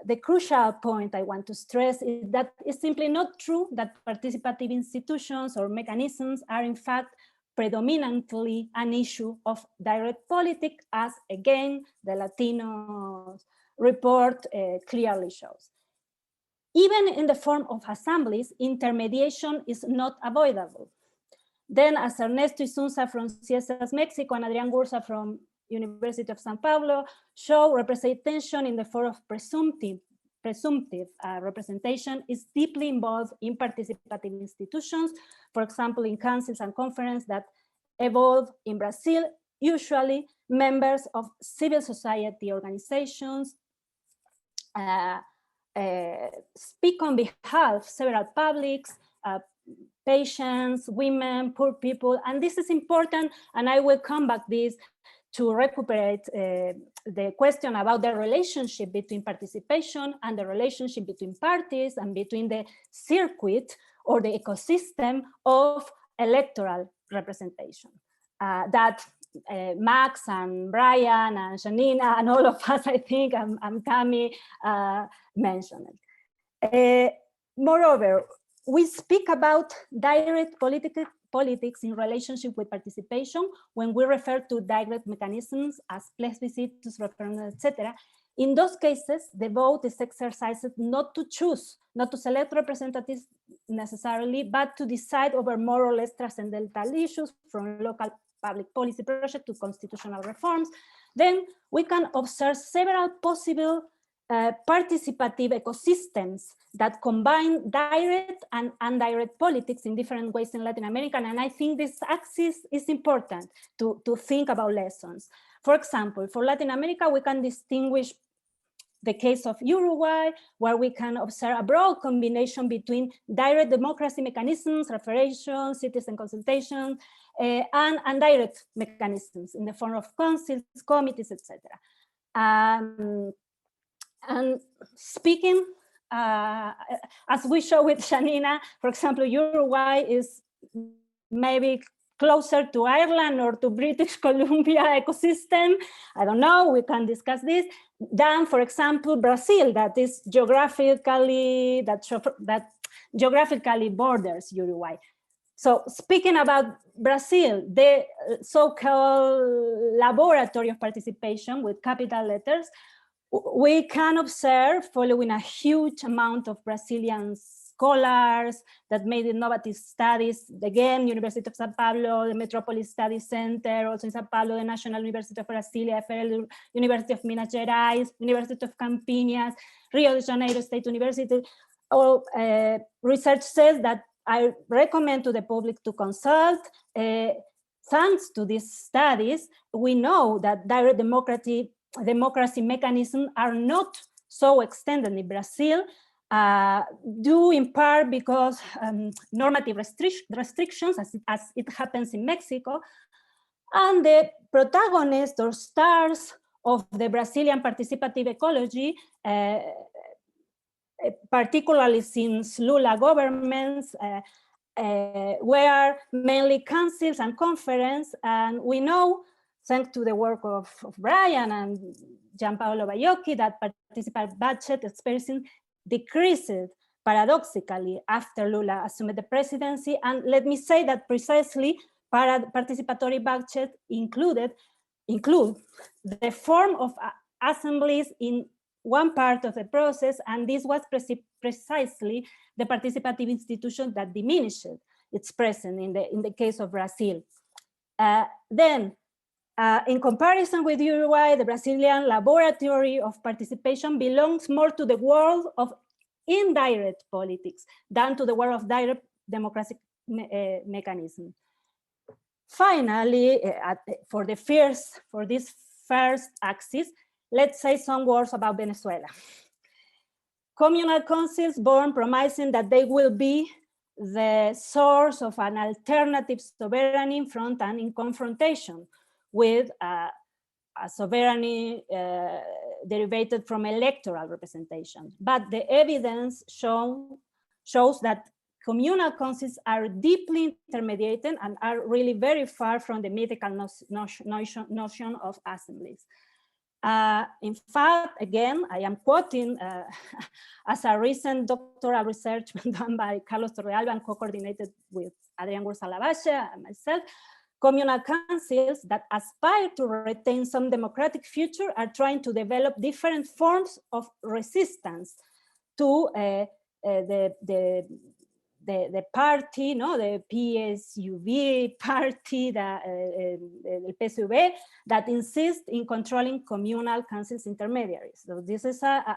the crucial point I want to stress is that it's simply not true that participative institutions or mechanisms are in fact predominantly an issue of direct politics, as again the Latino report clearly shows. Even in the form of assemblies, intermediation is not avoidable. Then, as Ernesto Isunza from CEST Mexico and Adrián Gursa from University of São Paulo show, representation in the form of presumptive representation is deeply involved in participative institutions, for example, in councils and conferences that evolve in Brazil, usually members of civil society organizations, speak on behalf of several publics, patients, women, poor people, and this is important, and I will come back this to recuperate the question about the relationship between participation and the relationship between parties and between the circuit or the ecosystem of electoral representation that Max and Brian and Yanina and all of us, I think, and Thamy mentioned. Moreover, we speak about direct politics in relationship with participation when we refer to direct mechanisms as plebiscites, referendums, etc. In those cases, the vote is exercised not to choose, not to select representatives necessarily, but to decide over more or less transcendental issues, from local public policy projects to constitutional reforms. Then we can observe several possible participative ecosystems that combine direct and indirect politics in different ways in Latin America. And I think this axis is important to think about lessons. For example, for Latin America, we can distinguish the case of Uruguay, where we can observe a broad combination between direct democracy mechanisms, referendum, citizen consultation, and indirect mechanisms in the form of councils, committees, etc. And speaking, as we show with Yanina, for example, Uruguay is maybe closer to Ireland or to British Columbia ecosystem, I don't know, we can discuss this, than, for example, Brazil, that is geographically, that geographically borders Uruguay. So speaking about Brazil, the so-called laboratory of participation with capital letters, we can observe, following a huge amount of Brazilian scholars that made innovative studies, again, University of Sao Paulo, the Metropolis Study Center, also in Sao Paulo, the National University of Brasilia, FL, University of Minas Gerais, University of Campinas, Rio de Janeiro State University. All research says that I recommend to the public to consult. Thanks to these studies, we know that direct democracy mechanisms are not so extended in Brazil, due in part because normative restrictions, as it happens in Mexico, and the protagonists or stars of the Brazilian participative ecology, particularly since Lula governments, were mainly councils and conference, and we know, thanks to the work of Brian and Gianpaolo Baiocchi, that participant budget experiencing decreased paradoxically after Lula assumed the presidency. And let me say that precisely participatory budget include the form of assemblies in one part of the process, and this was precisely the participative institution that diminished its presence in the case of Brazil. In comparison with Uruguay, the Brazilian laboratory of participation belongs more to the world of indirect politics than to the world of direct democratic mechanism. Finally, for this first axis, let's say some words about Venezuela. Communal councils born promising that they will be the source of an alternative sovereignty in front and in confrontation with a sovereignty derivated from electoral representation. But the evidence shows that communal councils are deeply intermediated and are really very far from the mythical notion of assemblies. In fact, again, I am quoting as a recent doctoral research done by Carlos Torrealba and co-coordinated with Adrián Gursa-Lavalle and myself, communal councils that aspire to retain some democratic future are trying to develop different forms of resistance to the party, no, the PSUV party, the PSUV, that insists in controlling communal councils intermediaries. So this is a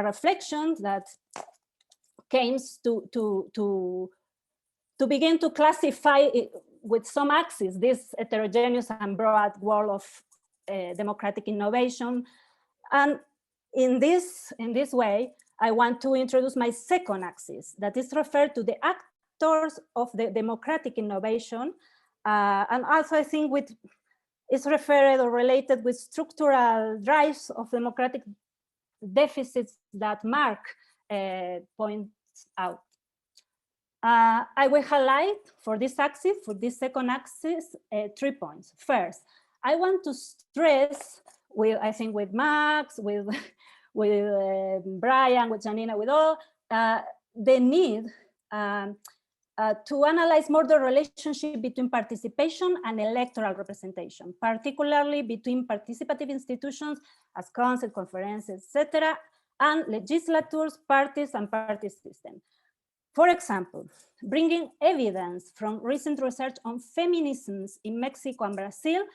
reflection that came to begin to classify it with some axes, this heterogeneous and broad world of democratic innovation. And in this way, I want to introduce my second axis, that is referred to the actors of the democratic innovation, and also I think is referred or related with structural drives of democratic deficits that Mark points out. I will highlight for this axis, for this second axis, 3 points. First, I want to stress, I think with Max, with Brian, with Yanina, with all, the need to analyze more the relationship between participation and electoral representation, particularly between participative institutions as council, conferences, etc., and legislatures, parties, and party system. For example, bringing evidence from recent research on feminisms in Mexico and Brazil,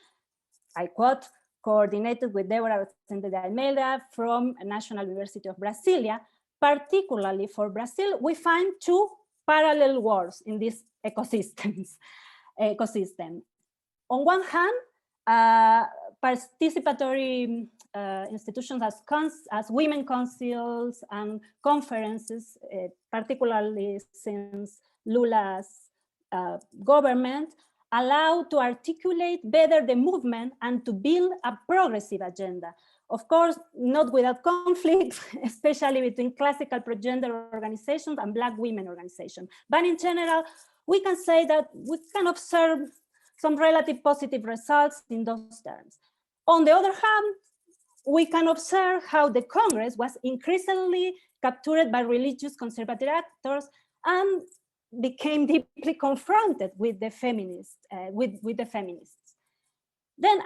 I quote, coordinated with Deborah de Almeida from National University of Brasilia, particularly for Brazil, we find two parallel worlds in these ecosystem. On one hand, participatory institutions as women councils and conferences, particularly since Lula's government allow to articulate better the movement and to build a progressive agenda. Of course, not without conflict, especially between classical pro-gender organizations and Black women organizations. But in general, we can say that we can observe some relative positive results in those terms. On the other hand, we can observe how the Congress was increasingly captured by religious conservative actors and became deeply confronted with the feminists. Then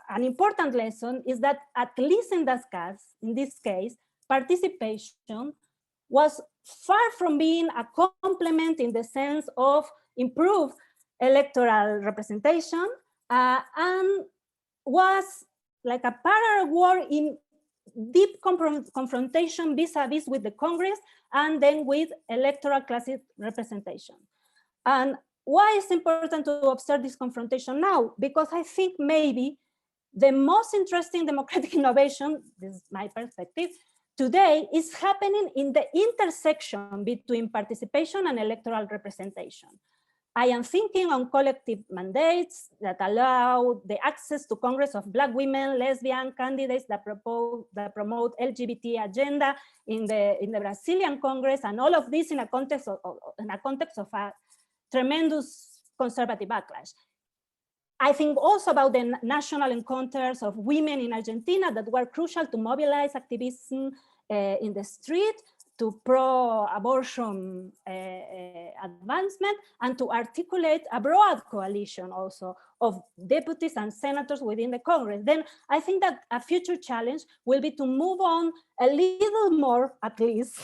an important lesson is that at least in this case, participation was far from being a complement in the sense of improved electoral representation and was like a parallel war in deep confrontation vis-a-vis with the Congress and then with electoral classes representation. And why is it important to observe this confrontation now? Because I think maybe the most interesting democratic innovation, this is my perspective, today is happening in the intersection between participation and electoral representation. I am thinking on collective mandates that allow the access to Congress of Black women, lesbian candidates that promote LGBT agenda in the Brazilian Congress, and all of this in a context of a tremendous conservative backlash. I think also about the national encounters of women in Argentina that were crucial to mobilize activism in the street, to pro-abortion advancement, and to articulate a broad coalition also of deputies and senators within the Congress. Then I think that a future challenge will be to move on a little more, at least,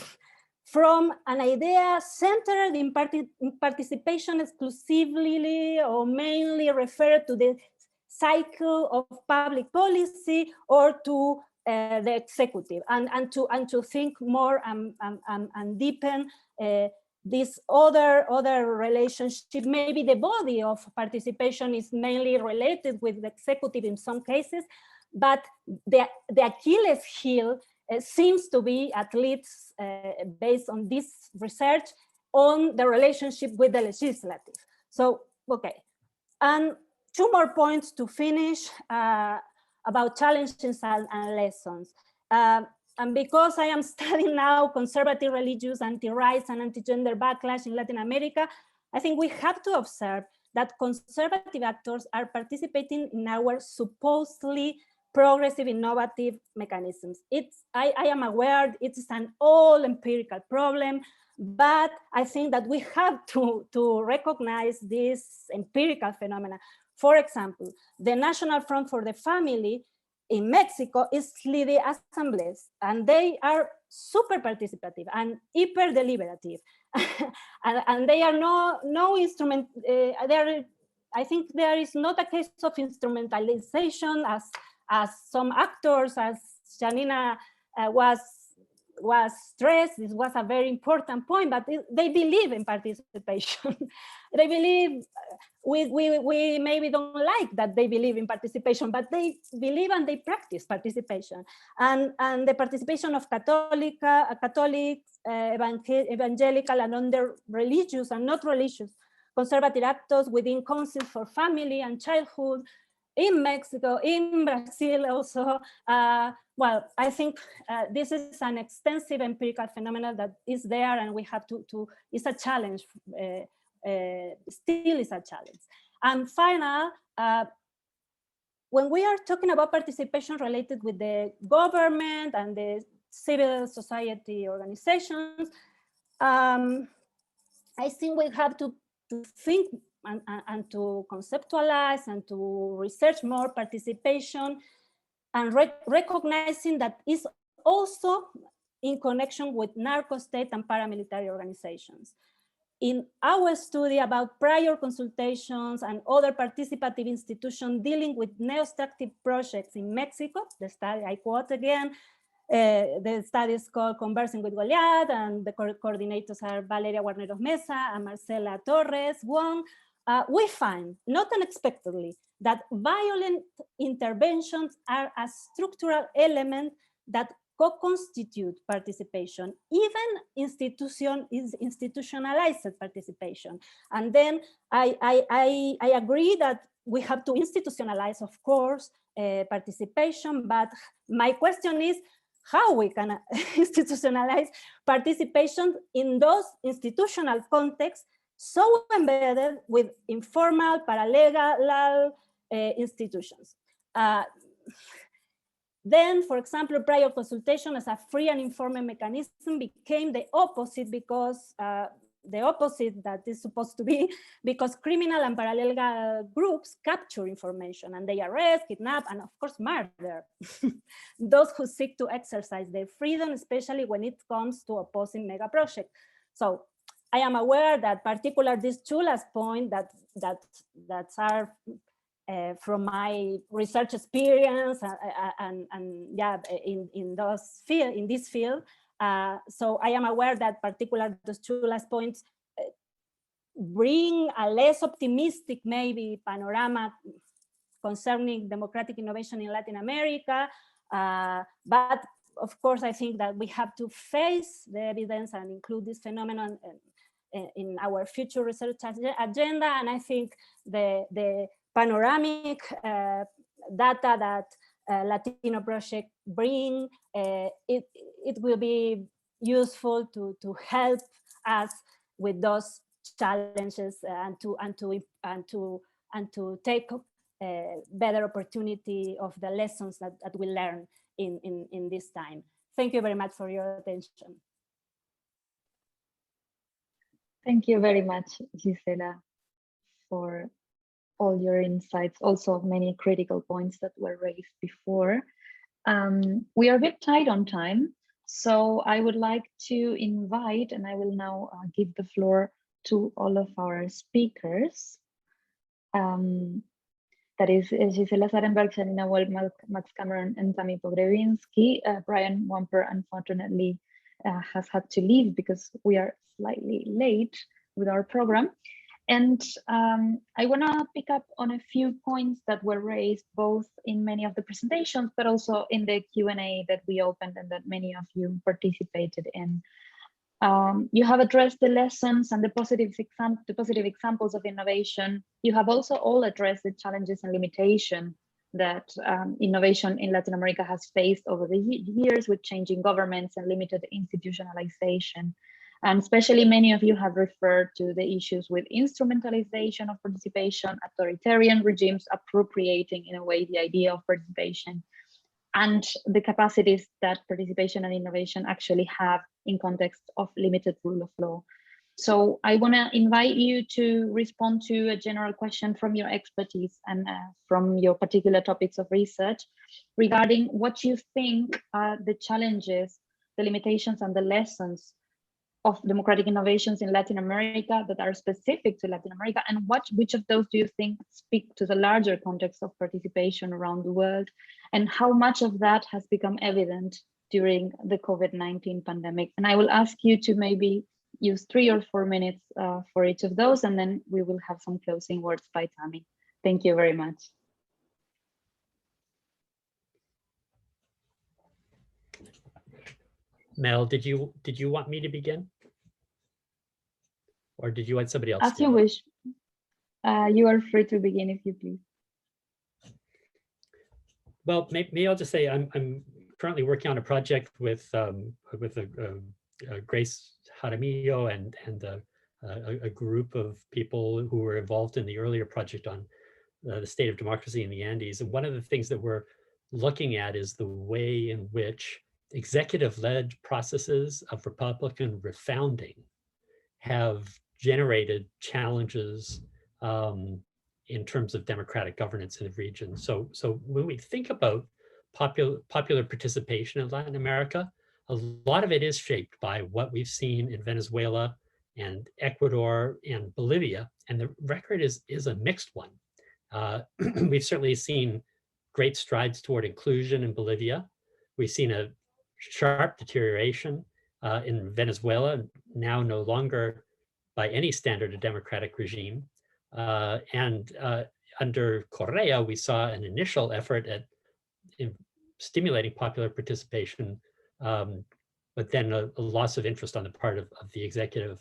from an idea centered in participation exclusively or mainly referred to the cycle of public policy or to the executive, and to think more and deepen this other relationship. Maybe the body of participation is mainly related with the executive in some cases, but the Achilles heel seems to be, at least based on this research, on the relationship with the legislative. So, okay. And two more points to finish about challenges and lessons. And because I am studying now conservative religious, anti-rights and anti-gender backlash in Latin America, I think we have to observe that conservative actors are participating in our supposedly progressive, innovative mechanisms. I am aware it's an all empirical problem, but I think that we have to recognize this empirical phenomena. For example, the National Front for the Family in Mexico is leading assemblies, and they are super participative and hyper deliberative, and they are no instrument. I think there is not a case of instrumentalization as some actors, as Yanina was stressed. This was a very important point, but they believe in participation. They believe, we maybe don't like that they believe in participation, but they believe and they practice participation. And the participation of Catholics, evangelical and other religious and not religious conservative actors within councils for family and childhood, in Mexico, in Brazil also. Well, I think this is an extensive empirical phenomenon that is there, and we have to it's a challenge, still is a challenge. And final, when we are talking about participation related with the government and the civil society organizations, I think we have to think and to conceptualize and to research more participation, and recognizing that is also in connection with narco-state and paramilitary organizations. In our study about prior consultations and other participative institutions dealing with neo-extractive projects in Mexico, the study, I quote again, the study is called Conversing with Goliath, and the coordinators are Valeria Guarneros Mesa and Marcela Torres Wong. We find, not unexpectedly, that violent interventions are a structural element that co-constitute participation, even institutionalized participation. And then I agree that we have to institutionalize, of course, participation, but my question is how we can institutionalize participation in those institutional contexts so embedded with informal, paralegal institutions. Then, for example, prior consultation as a free and informed mechanism became the opposite, because the opposite that is supposed to be, because criminal and paralegal groups capture information and they arrest, kidnap, and of course murder those who seek to exercise their freedom, especially when it comes to opposing mega projects. So I am aware that particularly these two last points that are from my research experience and yeah, in this field. So I am aware that particularly those two last points bring a less optimistic maybe panorama concerning democratic innovation in Latin America. But of course, I think that we have to face the evidence and include this phenomenon in our future research agenda. And I think the panoramic data that Latino project bring, it will be useful to help us with those challenges and to take better opportunity of the lessons that we learn in this time. Thank you very much for your attention. Thank you very much, Gisela, for all your insights, also many critical points that were raised before. We are a bit tight on time, so I would like to invite, and I will now give the floor to all of our speakers. That is Gisela Zaremberg, Yanina, Welp, Max Cameron, and Thamy Pogrebinschi. Brian Wampler, unfortunately, has had to leave because we are slightly late with our program. And I want to pick up on a few points that were raised both in many of the presentations, but also in the Q&A that we opened and that many of you participated in. You have addressed the lessons and the positive examples of innovation. You have also all addressed the challenges and limitations that innovation in Latin America has faced over the years with changing governments and limited institutionalization. And especially many of you have referred to the issues with instrumentalization of participation, authoritarian regimes appropriating in a way the idea of participation, and the capacities that participation and innovation actually have in context of limited rule of law. So I want to invite you to respond to a general question from your expertise and from your particular topics of research regarding what you think are the challenges, the limitations, and the lessons of democratic innovations in Latin America that are specific to Latin America, and which of those do you think speak to the larger context of participation around the world, and how much of that has become evident during the COVID-19 pandemic? And I will ask you to maybe use 3 or 4 minutes for each of those, and then we will have some closing words by Thamy. Thank you very much. Mel, did you want me to begin? Or did you want somebody else? As you wish. You are free to begin if you please. Well, maybe I'll just say I'm currently working on a project with Grace Jaramillo and a group of people who were involved in the earlier project on the state of democracy in the Andes. And one of the things that we're looking at is the way in which executive-led processes of Republican refounding have generated challenges in terms of democratic governance in the region. So when we think about popular participation in Latin America, a lot of it is shaped by what we've seen in Venezuela and Ecuador and Bolivia, and the record is a mixed one. We've certainly seen great strides toward inclusion in Bolivia. We've seen a sharp deterioration in Venezuela, now no longer by any standard a democratic regime. And under Correa, we saw an initial effort at stimulating popular participation but then a loss of interest on the part of the executive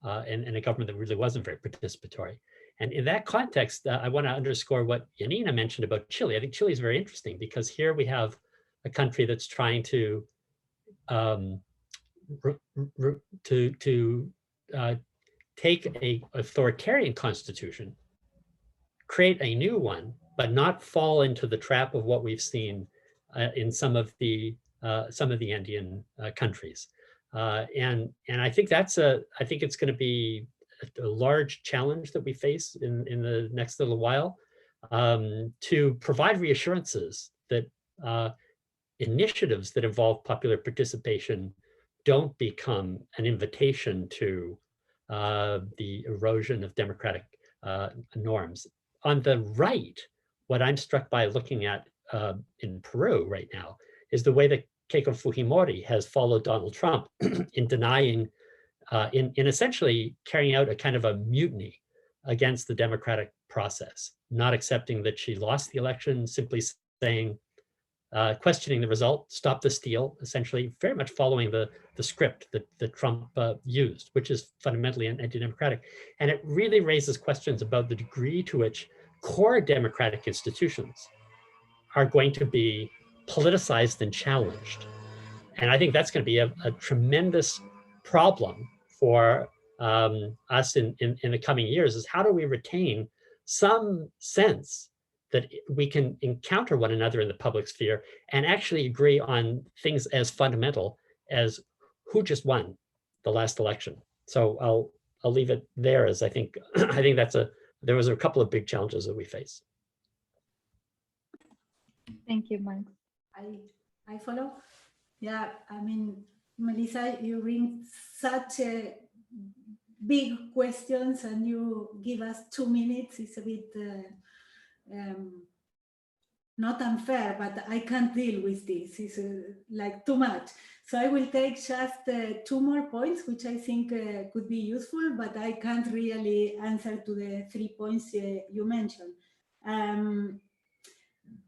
and a government that really wasn't very participatory. And in that context, I want to underscore what Yanina mentioned about Chile. I think Chile is very interesting because here we have a country that's trying to take an authoritarian constitution, create a new one, but not fall into the trap of what we've seen in some of the Andean countries. And I think I think it's going to be a large challenge that we face in the next little while, to provide reassurances that initiatives that involve popular participation don't become an invitation to the erosion of democratic norms. On the right, what I'm struck by looking at in Peru right now is the way that Keiko Fujimori has followed Donald Trump in denying, in essentially carrying out a kind of a mutiny against the democratic process, not accepting that she lost the election, simply saying, questioning the result, stop the steal, essentially very much following the script that Trump used, which is fundamentally anti-democratic. And it really raises questions about the degree to which core democratic institutions are going to be politicized and challenged. And I think that's going to be a tremendous problem for us in the coming years, is how do we retain some sense that we can encounter one another in the public sphere and actually agree on things as fundamental as who just won the last election. So I'll leave it there, as I think there was a couple of big challenges that we face. Thank you, Mike. I follow. Yeah, I mean, Melisa, you bring such big questions and you give us 2 minutes. It's a bit not unfair, but I can't deal with this. It's like too much. So I will take just 2 more points, which I think could be useful, but I can't really answer to the 3 points you mentioned.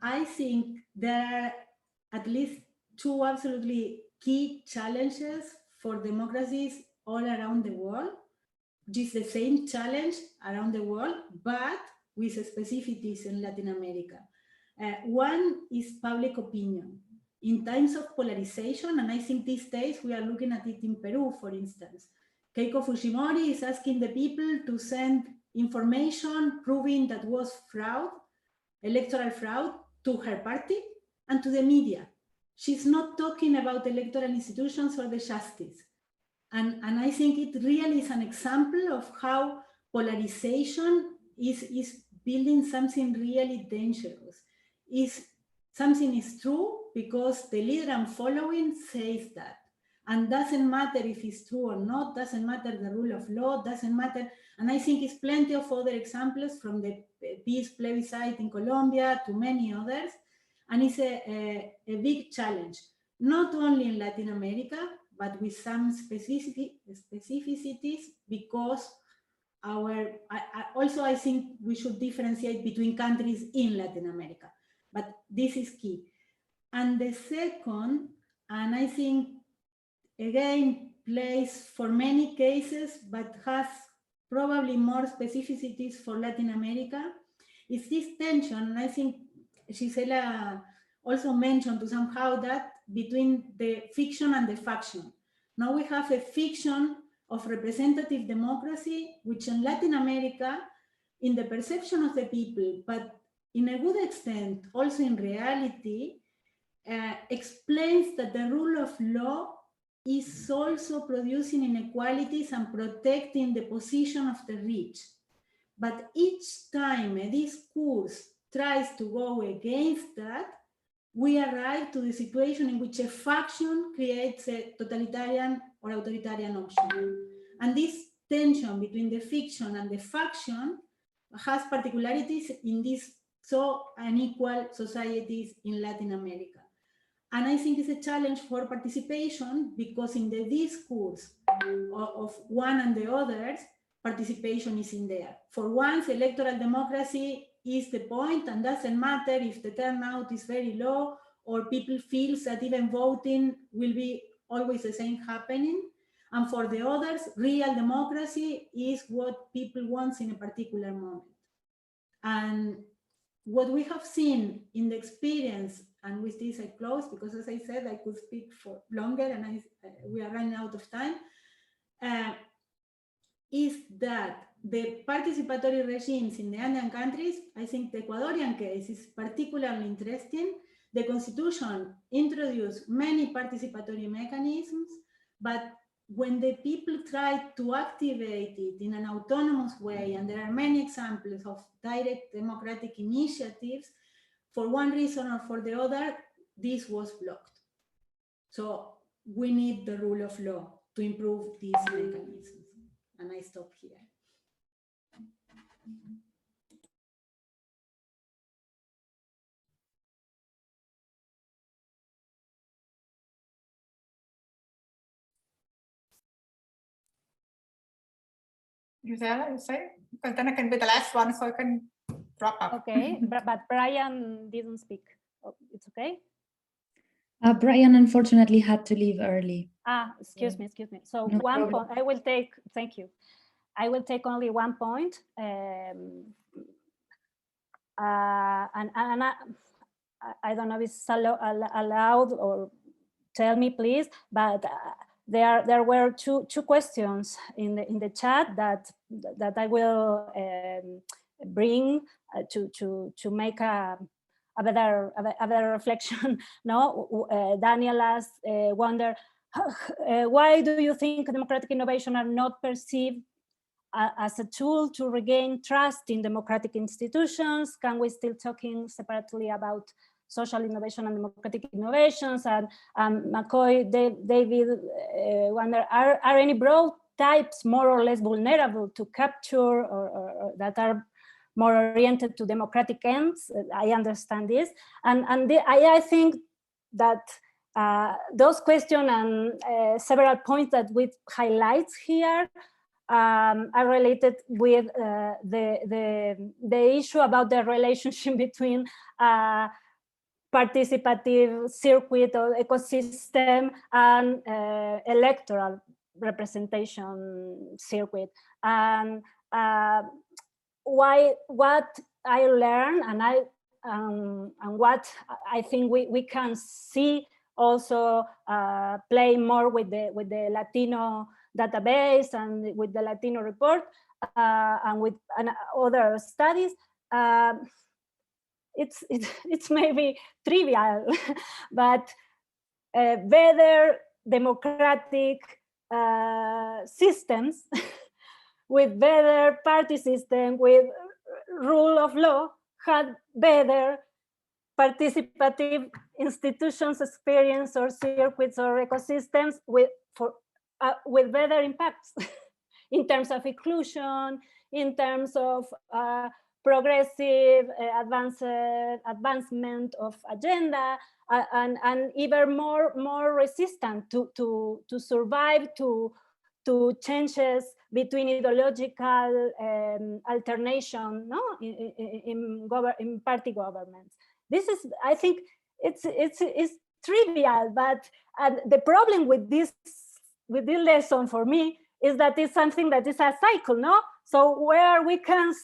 I think there are at least 2 absolutely key challenges for democracies all around the world. This is the same challenge around the world, but with specificities in Latin America. One is public opinion. In times of polarization, and I think these days we are looking at it in Peru, for instance, Keiko Fujimori is asking the people to send information proving that was fraud, electoral fraud, to her party and to the media. She's not talking about electoral institutions or the justice. And I think it really is an example of how polarization is building something really dangerous. Something is true because the leader I'm following says that. And doesn't matter if it's true or not, doesn't matter the rule of law, doesn't matter. And I think it's plenty of other examples, from the peace plebiscite in Colombia to many others. And it's a big challenge, not only in Latin America, but with some specificities, because also I think we should differentiate between countries in Latin America, but this is key. And the second, and I think again plays for many cases, but has probably more specificities for Latin America, is this tension. And I think Gisela also mentioned to somehow that between the fiction and the faction. Now we have a fiction of representative democracy, which in Latin America, in the perception of the people, but in a good extent, also in reality, explains that the rule of law is also producing inequalities and protecting the position of the rich. But each time a discourse tries to go against that, we arrive to the situation in which a faction creates a totalitarian or authoritarian option. And this tension between the fiction and the faction has particularities in these so unequal societies in Latin America. And I think it's a challenge for participation, because in the discourse of one and the others, participation is in there. For once, electoral democracy is the point, and doesn't matter if the turnout is very low or people feels that even voting will be always the same happening. And for the others, real democracy is what people want in a particular moment. And what we have seen in the experience, and with this I close, because as I said, I could speak for longer and we are running out of time, is that the participatory regimes in the Andean countries, I think the Ecuadorian case is particularly interesting. The constitution introduced many participatory mechanisms, but when the people try to activate it in an autonomous way, and there are many examples of direct democratic initiatives, for one reason or for the other, this was blocked. So we need the rule of law to improve these mechanisms. And I stop here. Gisela, you say? Because then I can be the last one, so I can wrap up. Okay, but Brian didn't speak. Oh, it's okay? Brian unfortunately had to leave early. Excuse me. So No one problem. point, I will take, thank you. I will take only 1 point. And I don't know if it's allowed, or tell me please, but there were two questions in the chat that I will bring to make a better reflection. No, Daniel asked, wonder, why do you think democratic innovation are not perceived as a tool to regain trust in democratic institutions? Can we still talking separately about social innovation and democratic innovations? And McCoy, David wonder, are any broad types more or less vulnerable to capture, or that are more oriented to democratic ends? I understand this. And I think that those questions and several points that we highlight here are related with the issue about the relationship between participative circuit or ecosystem and electoral representation circuit. And what I learned, and what I think we can see also play more with the Latino database and with the Latino report and with other studies. It's maybe trivial, but better democratic systems with better party system, with rule of law, had better participative institutions, experience, or circuits or ecosystems with better impacts in terms of inclusion, in terms of progressive advancement of agenda, and even more resistant to survive to changes between ideological alternation, no, in party governments. This is, I think, it's trivial, but the problem with this lesson for me is that it's something that is a cycle, no? So where we can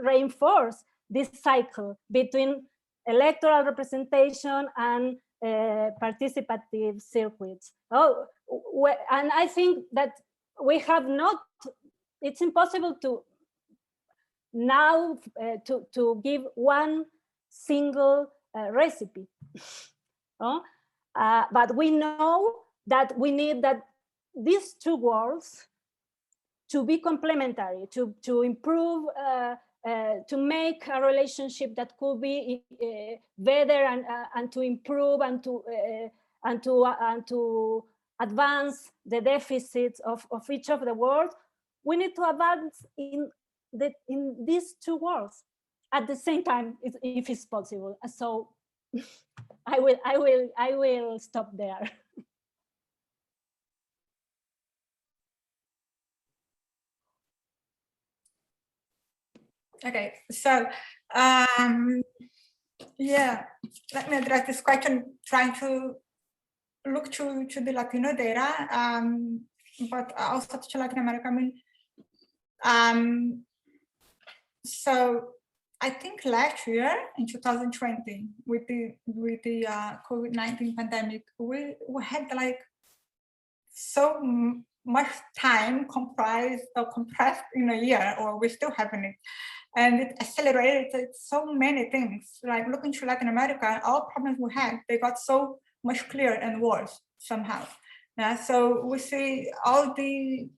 reinforce this cycle between electoral representation and participative circuits. And I think that we have not, it's impossible to now to give one single recipe. But we know that we need that these two worlds to be complementary, to improve, to make a relationship that could be better, and to improve, and to advance the deficits of each of the worlds. We need to advance in these two worlds at the same time, if it's possible. So I will stop there. Okay, so Yeah, let me address this question, trying to look to the Latino data, but also to Latin America. I mean, so I think last year in 2020, with the COVID-19 pandemic, we had like so much time compressed in a year, or we're still having it. And it accelerated so many things. Like looking to Latin America, all problems we had, they got so much clearer and worse somehow. Yeah, so we see all the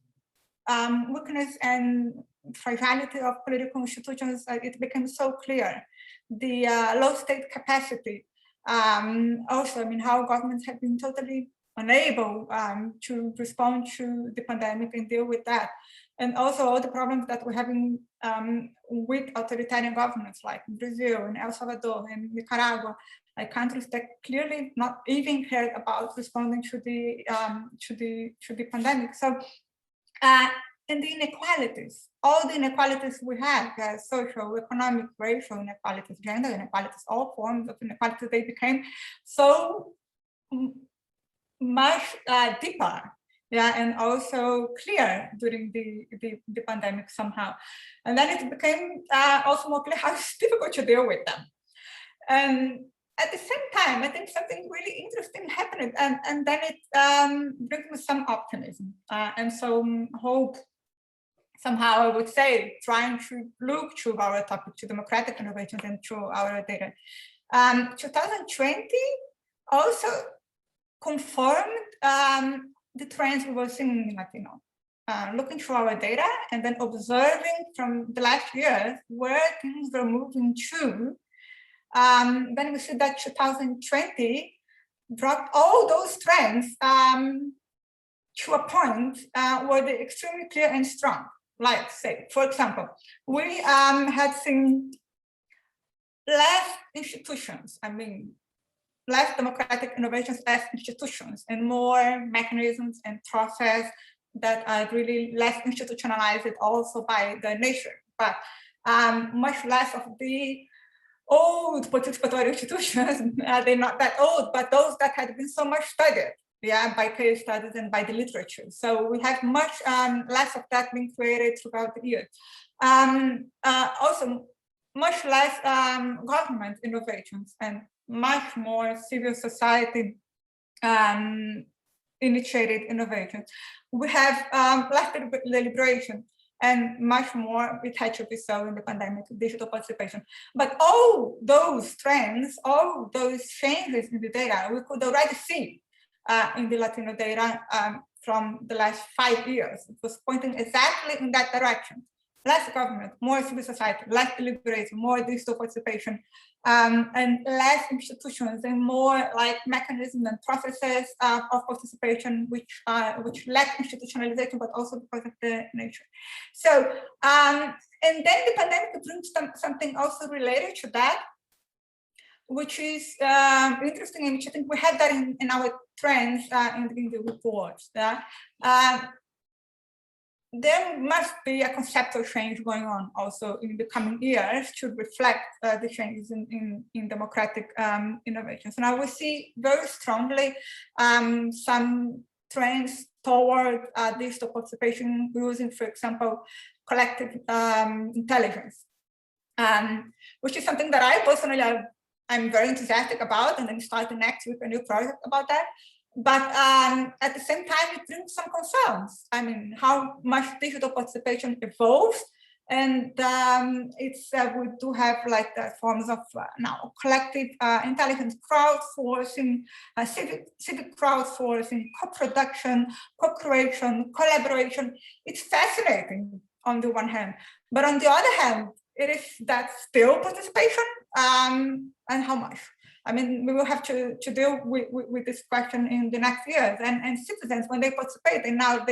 weakness and fragility of political institutions. It became so clear. The low state capacity. Also, I mean, how governments have been totally unable to respond to the pandemic and deal with that. And also all the problems that we're having with authoritarian governments like Brazil and El Salvador and Nicaragua, like countries that clearly not even cared about responding to the pandemic. So, and the inequalities, all the inequalities we have, social, economic, racial inequalities, gender inequalities, all forms of inequality, they became so much deeper, yeah, and also clear during the pandemic somehow. And then it became also more clear how it's difficult to deal with them. And at the same time, I think something really interesting happened, and then it brings me some optimism and some hope. Somehow, I would say, trying to look to our topic, to democratic innovations and to our data. 2020 also confirmed the trends we were seeing in Latino. Looking through our data and then observing from the last years where things were moving to, then we see that 2020 brought all those trends to a point where they're extremely clear and strong. Like, say, for example, we had seen less institutions, I mean, less democratic innovations as institutions and more mechanisms and process that are really less institutionalized also by the nation, but much less of the old participatory institutions. They're not that old, but those that had been so much studied, yeah, by case studies and by the literature. So we have much less of that being created throughout the years. Also, much less government innovations and much more civil society initiated innovations. We have less deliberation and much more, it had to be so in the pandemic, digital participation. But all those trends, all those changes in the data, we could already see in the Latino data from the last 5 years. It was pointing exactly in that direction. Less government, more civil society, less deliberation, more digital participation, and less institutions and more like mechanisms and processes of participation, which lack institutionalization, but also because of the nature. So, and then the pandemic brings something also related to that, which is interesting, and which I think we had that in our trends in the reports. There must be a conceptual change going on also in the coming years to reflect the changes in democratic innovations. And I will see very strongly some trends toward digital participation using, for example, collective intelligence, which is something that I personally I'm very enthusiastic about, and I'm starting next week a new project about that. But at the same time, it brings some concerns. I mean, how much digital participation evolves, and we do have like the forms of now collective intelligence, crowdsourcing, civic crowdsourcing, co-production, co-creation, collaboration. It's fascinating on the one hand, but on the other hand, it is that still participation, and how much? I mean, we will have to deal with this question in the next years. And citizens, when they participate, and now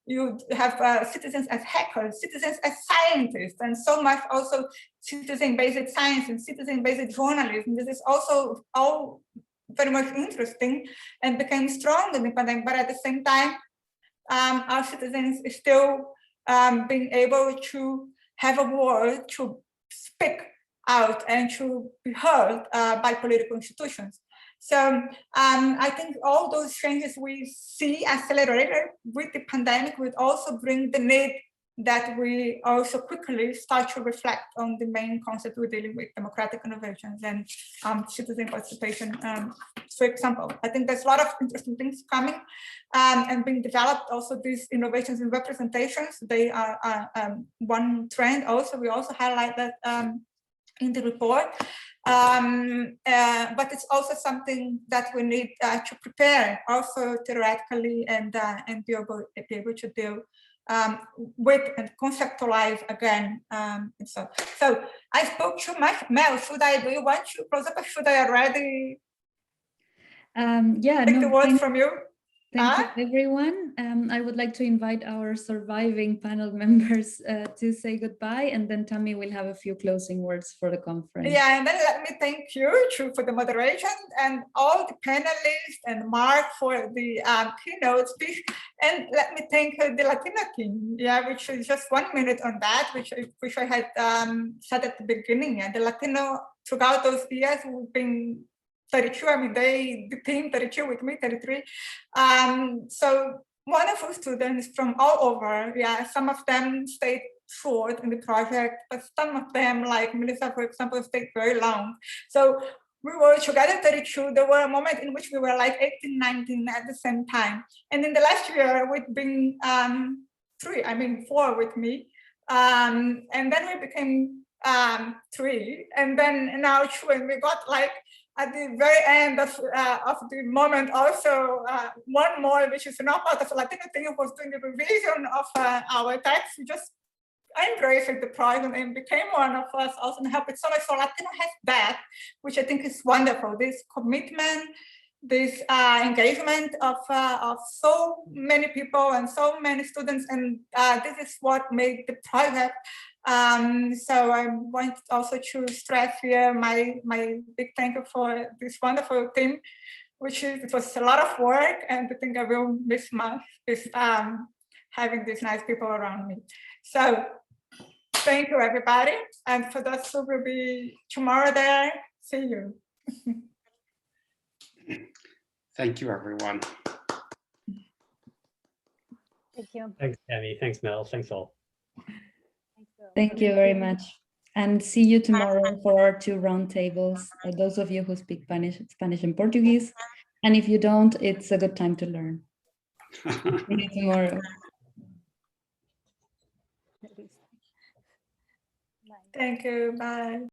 you have citizens as hackers, citizens as scientists, and so much also citizen-based science and citizen-based journalism. This is also all very much interesting and became strong in the pandemic. But at the same time, our citizens is still being able to have a word, to speak out and to be heard by political institutions. So I think all those changes we see accelerated with the pandemic would also bring the need that we also quickly start to reflect on the main concept we're dealing with, democratic innovations and citizen participation. For example, I think there's a lot of interesting things coming and being developed. Also, these innovations in representations, they are one trend. Also, we also highlight that in the report. But it's also something that we need to prepare also theoretically and be able to deal with and conceptualize again. So I spoke too much. Mel, do you want to close up, or should I already take the word from you? Thank you, everyone. I would like to invite our surviving panel members to say goodbye, and then Thamy will have a few closing words for the conference. Yeah, and then let me thank you, Chu, for the moderation, and all the panelists, and Mark for the keynote speech. And let me thank the Latino team, which is just 1 minute on that, which I had said at the beginning. The Latino, throughout those years, we've been 32, I mean, the team 32 with me, 33. So wonderful students from all over. Some of them stayed short in the project, but some of them, like Melisa, for example, stayed very long. So we were together 32. There were a moment in which we were like 18, 19 at the same time. And in the last year, we've been 4 with me. And then we became 3. And then now 2, and we got like, at the very end of the moment, also one more, which is not part of the Latino thing, was doing the revision of our text. We just embraced the project and became one of us also and helped it so much. So Latino has that, which I think is wonderful. This commitment, this engagement of so many people and so many students, and this is what made the project. So I want also to stress here my big thank you for this wonderful team, it was a lot of work, and the thing I will miss much is having these nice people around me. So thank you, everybody, and for those who will be tomorrow there, see you. Thank you, everyone. Thank you. Thanks, Thamy. Thanks, Mel. Thanks all. Thank you very much. And see you tomorrow for our 2 roundtables. Those of you who speak Spanish and Portuguese. And if you don't, it's a good time to learn. See you tomorrow. Thank you. Bye.